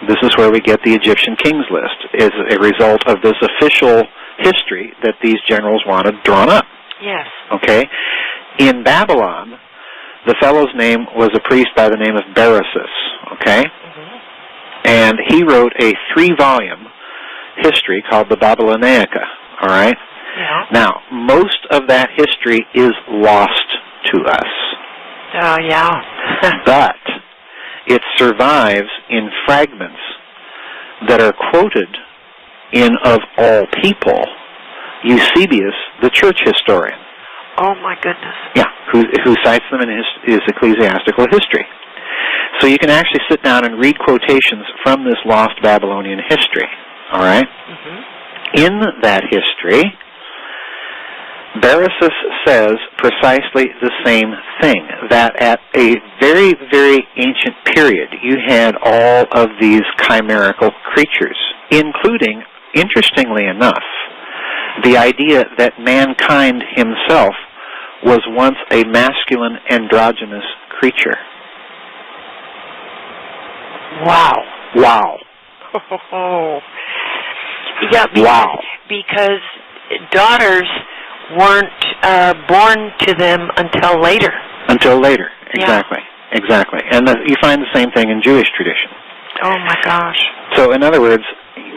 This is where we get the Egyptian kings list, as a result of this official history that these generals wanted drawn up. Yes. Okay? In Babylon, the fellow's name was a priest by the name of Beresus. Okay? Mm-hmm. And he wrote a 3-volume history called the Babylonaica. All right? Yeah. Now, most of that history is lost to us. Oh, yeah. But it survives in fragments that are quoted in, of all people, Eusebius, the church historian. Oh, my goodness. Yeah, who cites them in his ecclesiastical history. So you can actually sit down and read quotations from this lost Babylonian history. All right? Mm-hmm. In that history, Beresus says precisely the same thing, that at a very, very ancient period, you had all of these chimerical creatures, including, interestingly enough, the idea that mankind himself was once a masculine androgynous creature. Wow. Wow. Oh. Yeah, Wow. because daughters weren't born to them until later. Until later, exactly. Yeah. Exactly. And you find the same thing in Jewish tradition. Oh, my gosh. So, in other words,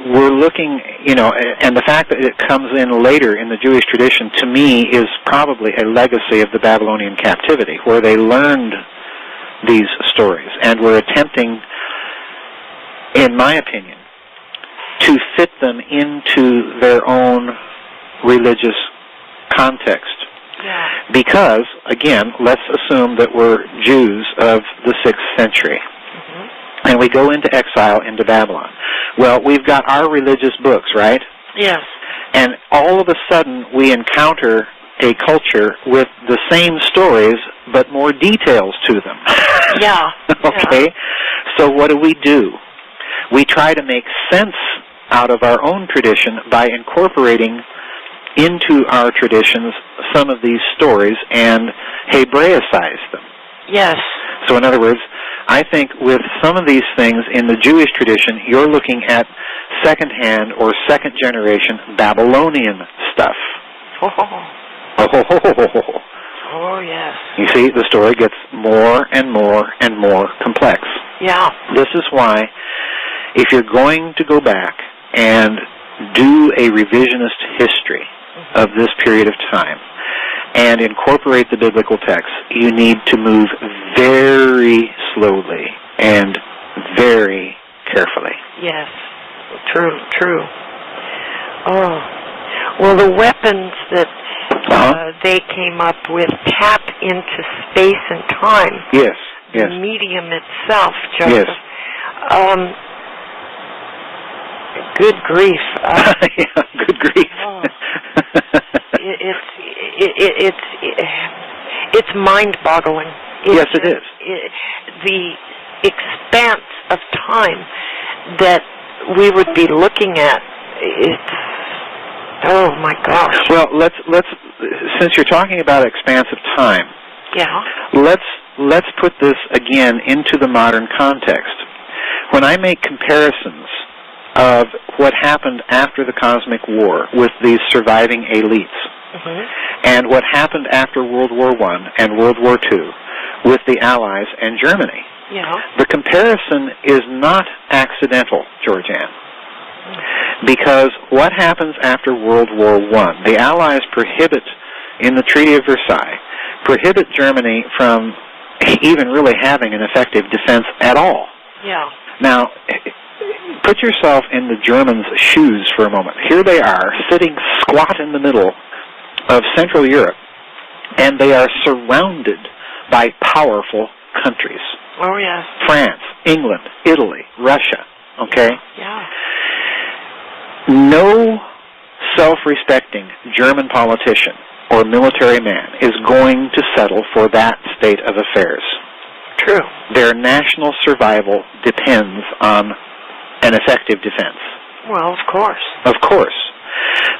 we're looking, and the fact that it comes in later in the Jewish tradition, to me, is probably a legacy of the Babylonian captivity, where they learned these stories and were attempting, in my opinion, to fit them into their own religious context. Yeah. Because, again, let's assume that we're Jews of the 6th century. Mm-hmm. And we go into exile into Babylon. Well, we've got our religious books, right? Yes. And all of a sudden we encounter a culture with the same stories, but more details to them. Yeah. Okay? Yeah. So what do? We try to make sense out of our own tradition by incorporating into our traditions some of these stories and Hebraicize them. Yes. So in other words, I think with some of these things in the Jewish tradition, you're looking at second-hand or second-generation Babylonian stuff. Oh, yes. You see, the story gets more and more and more complex. Yeah. This is why, if you're going to go back and do a revisionist history of this period of time and incorporate the biblical text, you need to move very slowly and very carefully. Yes. True. Oh. Well, the weapons that they came up with tap into space and time. Yes. The medium itself, Joseph. Yes. Good grief. Yeah, good grief. Oh. It's mind-boggling. Yes, it is. The expanse of time that we would be looking at. Oh my gosh. Well, let's since you're talking about expanse of time. Yeah. Let's put this again into the modern context. When I make comparisons of what happened after the Cosmic War with these surviving elites, and what happened after World War I and World War II with the Allies and Germany, the comparison is not accidental, GeorgeAnn. Because what happens after World War I? The Allies prohibit, in the Treaty of Versailles, prohibit Germany from even really having an effective defense at all. Yeah. Now, put yourself in the Germans' shoes for a moment. Here they are, sitting squat in the middle of Central Europe, and they are surrounded by powerful countries. Oh, yes. France, England, Italy, Russia, okay? Yeah. No self-respecting German politician or military man is going to settle for that state of affairs. True. Their national survival depends on an effective defense. Well, of course. Of course.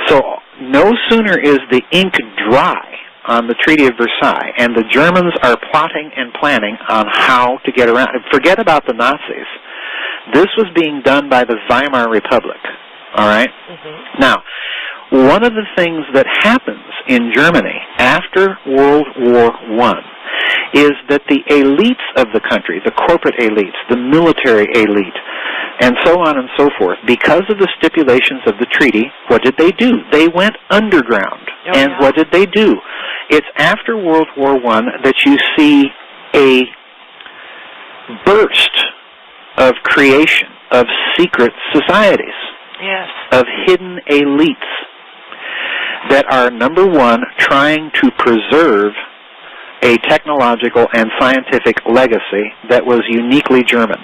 So no sooner is the ink dry on the Treaty of Versailles, and the Germans are plotting and planning on how to get around. Forget about the Nazis. This was being done by the Weimar Republic. All right? Mm-hmm. Now, one of the things that happens in Germany after World War I is that the elites of the country, the corporate elites, the military elite, and so on and so forth, because of the stipulations of the treaty, what did they do? They went underground. Oh, and yeah. What did they do? It's after World War I that you see a burst of creation of secret societies, yes, of hidden elites that are, number one, trying to preserve a technological and scientific legacy that was uniquely German.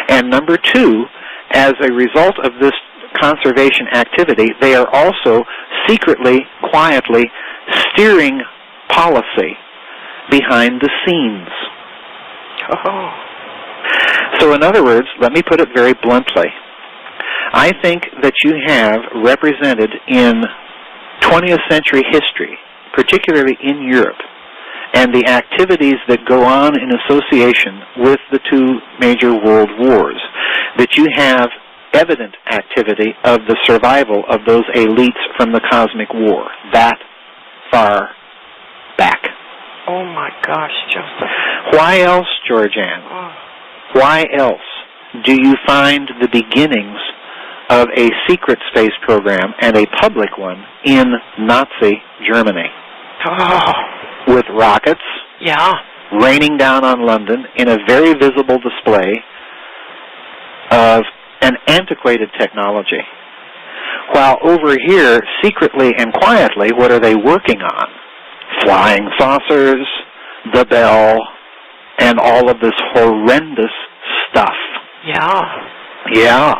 And number two, as a result of this conservation activity, they are also secretly, quietly steering policy behind the scenes. Oh. So in other words, let me put it very bluntly, I think that you have represented in 20th century history, particularly in Europe, and the activities that go on in association with the two major world wars, that you have evident activity of the survival of those elites from the cosmic war, that far back. Oh my gosh, Joseph. Why else, GeorgeAnn? Oh. Why else do you find the beginnings of a secret space program and a public one in Nazi Germany? Oh. With rockets, yeah, raining down on London in a very visible display of an antiquated technology. While over here, secretly and quietly, what are they working on? Flying saucers, the bell, and all of this horrendous stuff. Yeah. Yeah.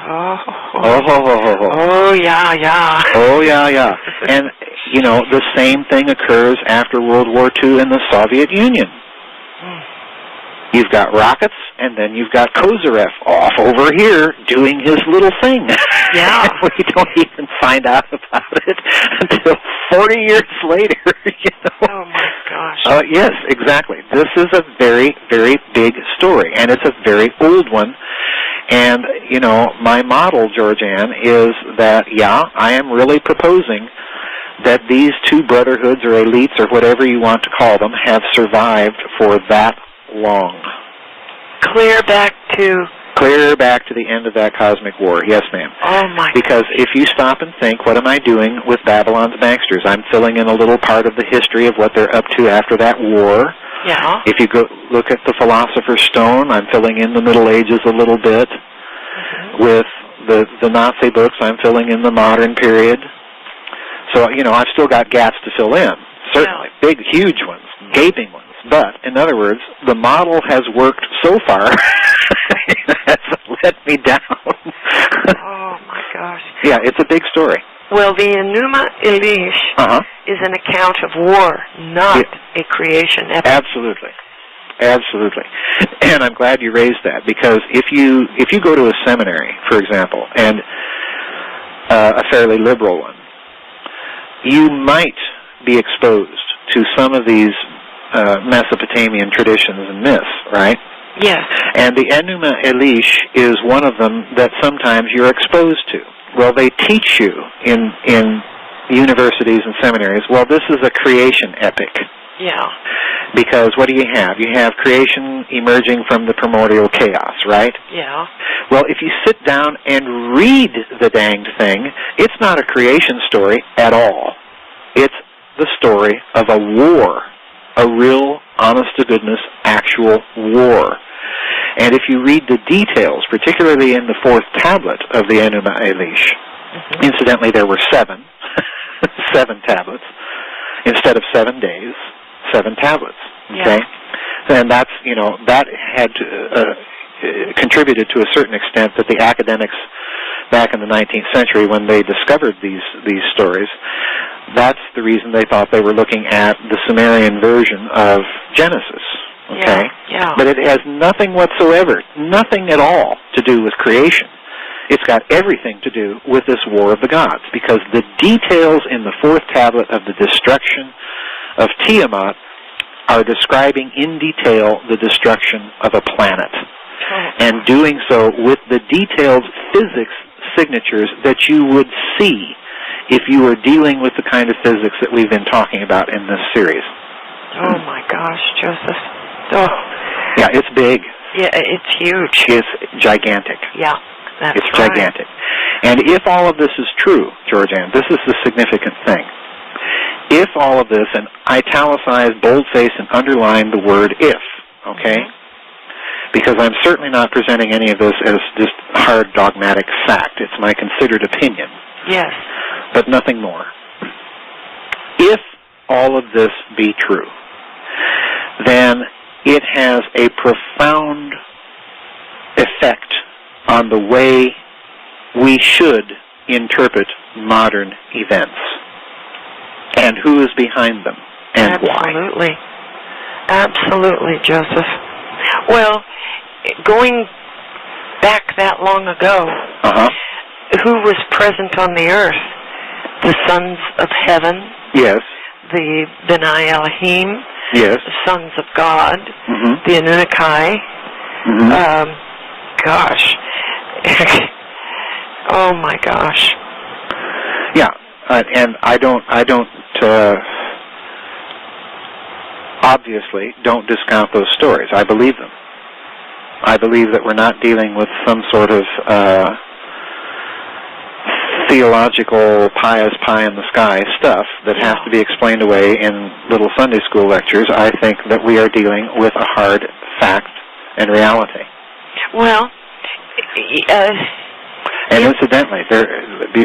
Oh. Oh, yeah, yeah. Oh, yeah, yeah. And, you know, the same thing occurs after World War II in the Soviet Union. You've got rockets, and then you've got Kozyrev off over here doing his little thing. Yeah. And we don't even find out about it until 40 years later, you know. Oh, my gosh. Yes, exactly. This is a very, very big story, and it's a very old one. And, you know, my model, GeorgeAnn, is that, yeah, I am really proposing that these two brotherhoods or elites or whatever you want to call them have survived for that long. Clear back to the end of that cosmic war. Yes, ma'am. Oh, my Because if you stop and think, what am I doing with Babylon's banksters? I'm filling in a little part of the history of what they're up to after that war. Yeah. If you go look at the Philosopher's Stone, I'm filling in the Middle Ages a little bit. Mm-hmm. With the Nazi books, I'm filling in the modern period. So, you know, I've still got gaps to fill in. Certainly. Yeah. Big, huge ones. Gaping ones. But, in other words, the model has worked so far, it hasn't let me down. Oh, my gosh. Yeah, it's a big story. Well, the Enuma Elish is an account of war, not a creation epic. Absolutely. Absolutely. And I'm glad you raised that, because if you go to a seminary, for example, and a fairly liberal one, you might be exposed to some of these Mesopotamian traditions and myths, right? Yes. And the Enuma Elish is one of them that sometimes you're exposed to. Well, they teach you in universities and seminaries, well, this is a creation epic. Yeah. Because what do you have? You have creation emerging from the primordial chaos, right? Yeah. Well, if you sit down and read the danged thing, it's not a creation story at all. It's the story of a war, a real, honest-to-goodness, actual war. And if you read the details, particularly in the fourth tablet of the Enuma Elish, incidentally, there were 7 tablets, instead of 7 days, 7 tablets, okay? Yeah. And that's, you know, that had contributed to a certain extent that the academics back in the 19th century, when they discovered these stories, That's the reason they thought they were looking at the Sumerian version of Genesis. Okay? Yeah. But it has nothing whatsoever, nothing at all to do with creation. It's got everything to do with this war of the gods, because the details in the fourth tablet of the destruction of Tiamat are describing in detail the destruction of a planet, and doing so with the detailed physics signatures that you would see if you were dealing with the kind of physics that we've been talking about in this series. Oh my gosh, Joseph. Oh. Yeah, it's big. Yeah, it's huge. It's gigantic. Yeah, that's It's gigantic. And if all of this is true, GeorgeAnn, this is the significant thing. If all of this, and italicize, boldface, and underline the word if, okay? Because I'm certainly not presenting any of this as just hard dogmatic fact. It's my considered opinion. Yes. But nothing more. If all of this be true, then it has a profound effect on the way we should interpret modern events, and who is behind them, and Absolutely. why. Absolutely, Joseph. Well, going back that long ago, who was present on the earth? The sons of heaven? Yes. The B'nai Elohim? Yes. The sons of God? The Anunnaki? Gosh. Oh my gosh. Yeah, and I don't obviously don't discount those stories. I believe them. I believe that we're not dealing with some sort of theological pious pie-in-the-sky stuff that has to be explained away in little Sunday school lectures. I think that we are dealing with a hard fact and reality. Well, and incidentally,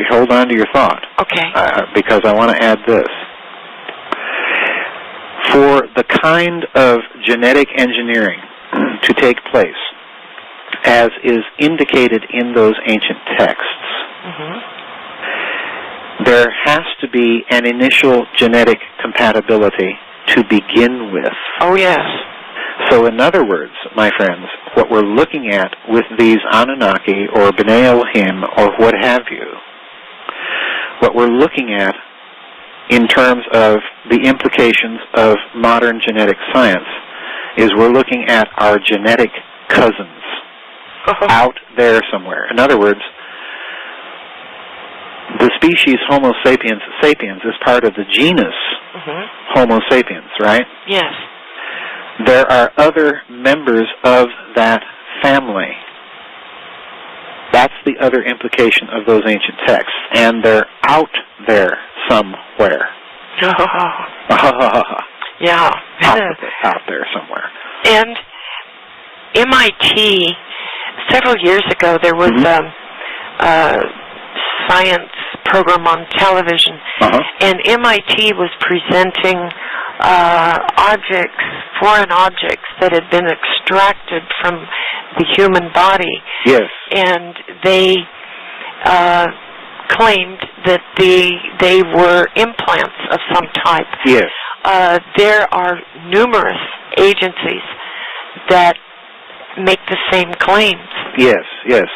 hold on to your thought. Okay. Because I want to add this. For the kind of genetic engineering to take place, as is indicated in those ancient texts, there has to be an initial genetic compatibility to begin with. Oh, yes. So in other words, my friends, what we're looking at with these Anunnaki or B'nai Elohim or what have you, what we're looking at in terms of the implications of modern genetic science is we're looking at our genetic cousins out there somewhere. In other words, the species Homo sapiens sapiens is part of the genus Homo sapiens, right? Yes. There are other members of that family. That's the other implication of those ancient texts, and they're out there somewhere. Yeah. Out there somewhere. And MIT, several years ago, there was a science program on television, and MIT was presenting foreign objects that had been extracted from the human body. Yes. And they claimed that they were implants of some type. Yes. There are numerous agencies that make the same claims. Yes, yes,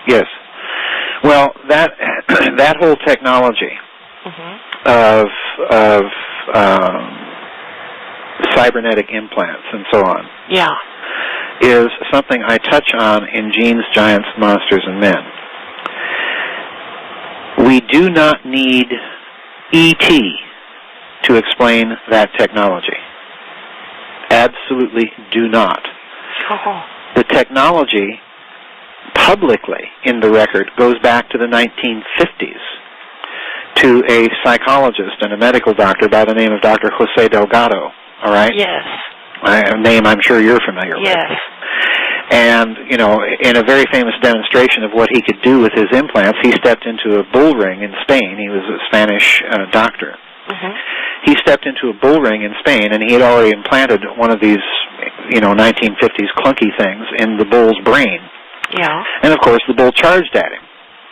yes. Well, that whole technology of cybernetic implants and so on, is something I touch on in Genes, Giants, Monsters, and Men. We do not need E.T. to explain that technology. Absolutely do not. The technology publicly in the record goes back to the 1950s to a psychologist and a medical doctor by the name of Dr. Jose Delgado, all right? Yes. A name I'm sure you're familiar with. Yes. And, you know, in a very famous demonstration of what he could do with his implants, he stepped into a bull ring in Spain. He was a Spanish doctor. He stepped into a bull ring in Spain, and he had already implanted one of these, 1950s clunky things in the bull's brain. Yeah. And, of course, the bull charged at him.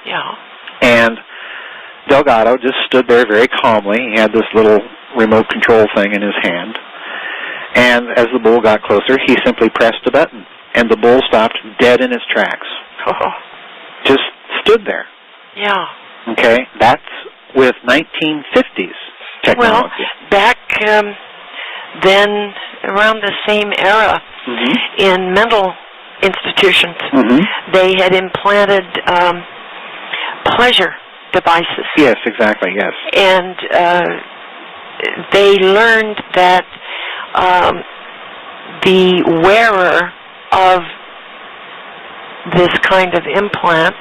Yeah. And Delgado just stood there very calmly. He had this little remote control thing in his hand. And as the bull got closer, he simply pressed a button. And the bull stopped dead in its tracks. Oh. Just stood there. Yeah. Okay? That's with 1950s technology. Well, back then, around the same era, in mental institutions, they had implanted pleasure devices. Yes, exactly, yes. And they learned that the wearer of this kind of implant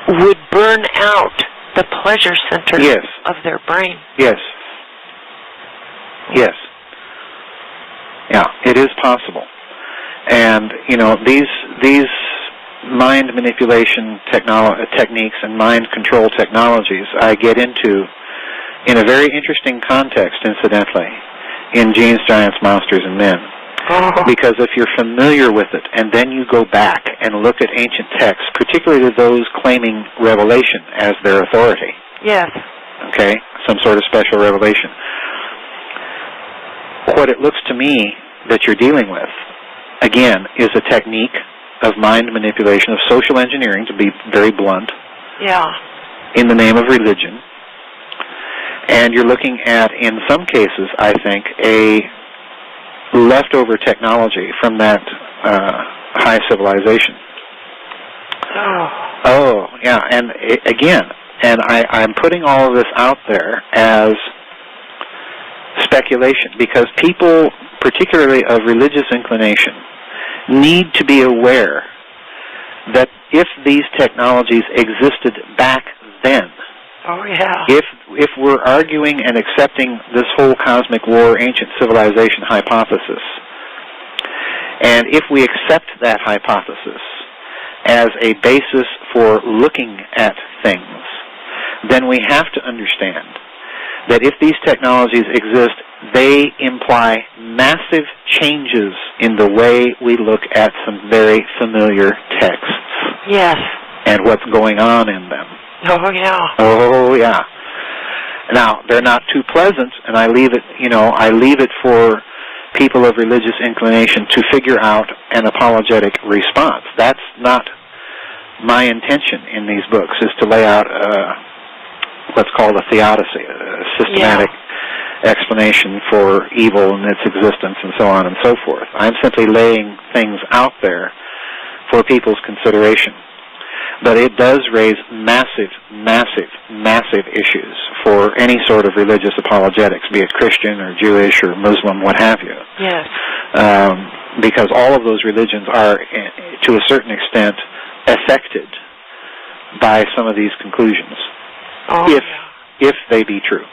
would burn out the pleasure centers of their brain. Yes. Yes. Yeah, it is possible. And, you know, these mind manipulation techniques and mind control technologies I get into in a very interesting context, incidentally, in Genes, Giants, Monsters, and Men. Because if you're familiar with it, and then you go back and look at ancient texts, particularly those claiming revelation as their authority. Yes. Okay? Some sort of special revelation. What it looks to me that you're dealing with, again, is a technique of mind manipulation, of social engineering, to be very blunt. Yeah. In the name of religion. And you're looking at, in some cases, I think, a leftover technology from that high civilization. Oh, yeah. And again, and I'm putting all of this out there as speculation, because people, particularly of religious inclination, need to be aware that if these technologies existed back then, if we're arguing and accepting this whole cosmic war, ancient civilization hypothesis, and if we accept that hypothesis as a basis for looking at things, then we have to understand that if these technologies exist, they imply massive changes in the way we look at some very familiar texts. Yes. And what's going on in them. Oh, yeah. Oh, yeah. Now, they're not too pleasant, and I leave it for people of religious inclination to figure out an apologetic response. That's not my intention in these books, is to lay out what's called a theodicy, a systematic explanation for evil and its existence and so on and so forth. I'm simply laying things out there for people's consideration. But it does raise massive, massive, massive issues for any sort of religious apologetics, be it Christian or Jewish or Muslim, what have you. Yes. Because all of those religions are, to a certain extent, affected by some of these conclusions, if they be true.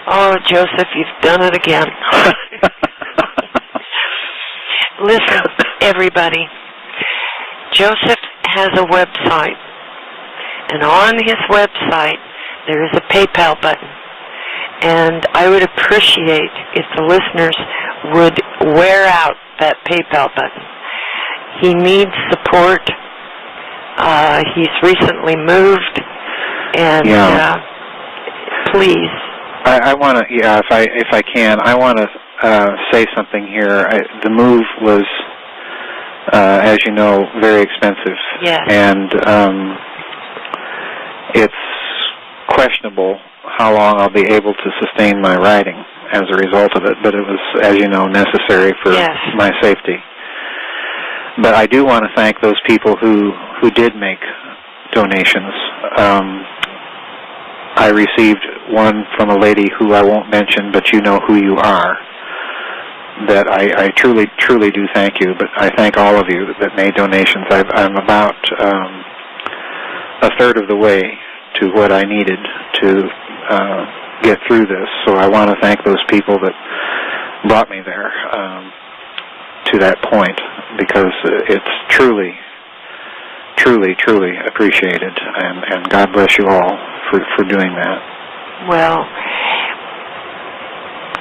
Oh, Joseph, you've done it again. Listen, everybody. Joseph has a website, and on his website there is a PayPal button, and I would appreciate if the listeners would wear out that PayPal button. He needs support. He's recently moved, and please. I want to, if I can, I want to say something here. The move was, as you know, very expensive. Yes. And it's questionable how long I'll be able to sustain my writing as a result of it, but it was, as you know, necessary for my safety. But I do want to thank those people who did make donations. I received one from a lady who I won't mention, but you know who you are, that I truly, truly do thank you, but I thank all of you that made donations. I'm about a third of the way to what I needed to get through this, so I want to thank those people that brought me there to that point, because it's truly, truly, truly appreciated, and God bless you all for doing that. Well,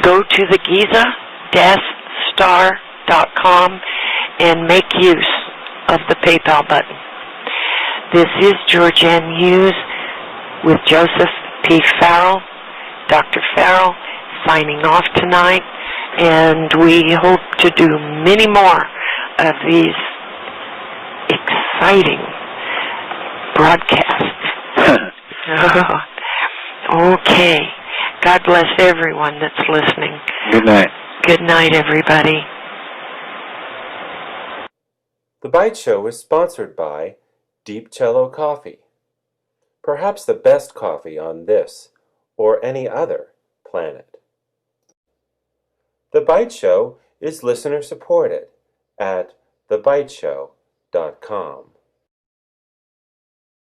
go to the Giza-Star.com and make use of the PayPal button. This is GeorgeAnn Hughes with Joseph P. Farrell, Dr. Farrell, signing off tonight, and we hope to do many more of these exciting broadcasts. Okay. God bless everyone that's listening. Good night. Good night, everybody. The Byte Show is sponsored by Deep Cello Coffee. Perhaps the best coffee on this or any other planet. The Byte Show is listener supported at thebyteshow.com.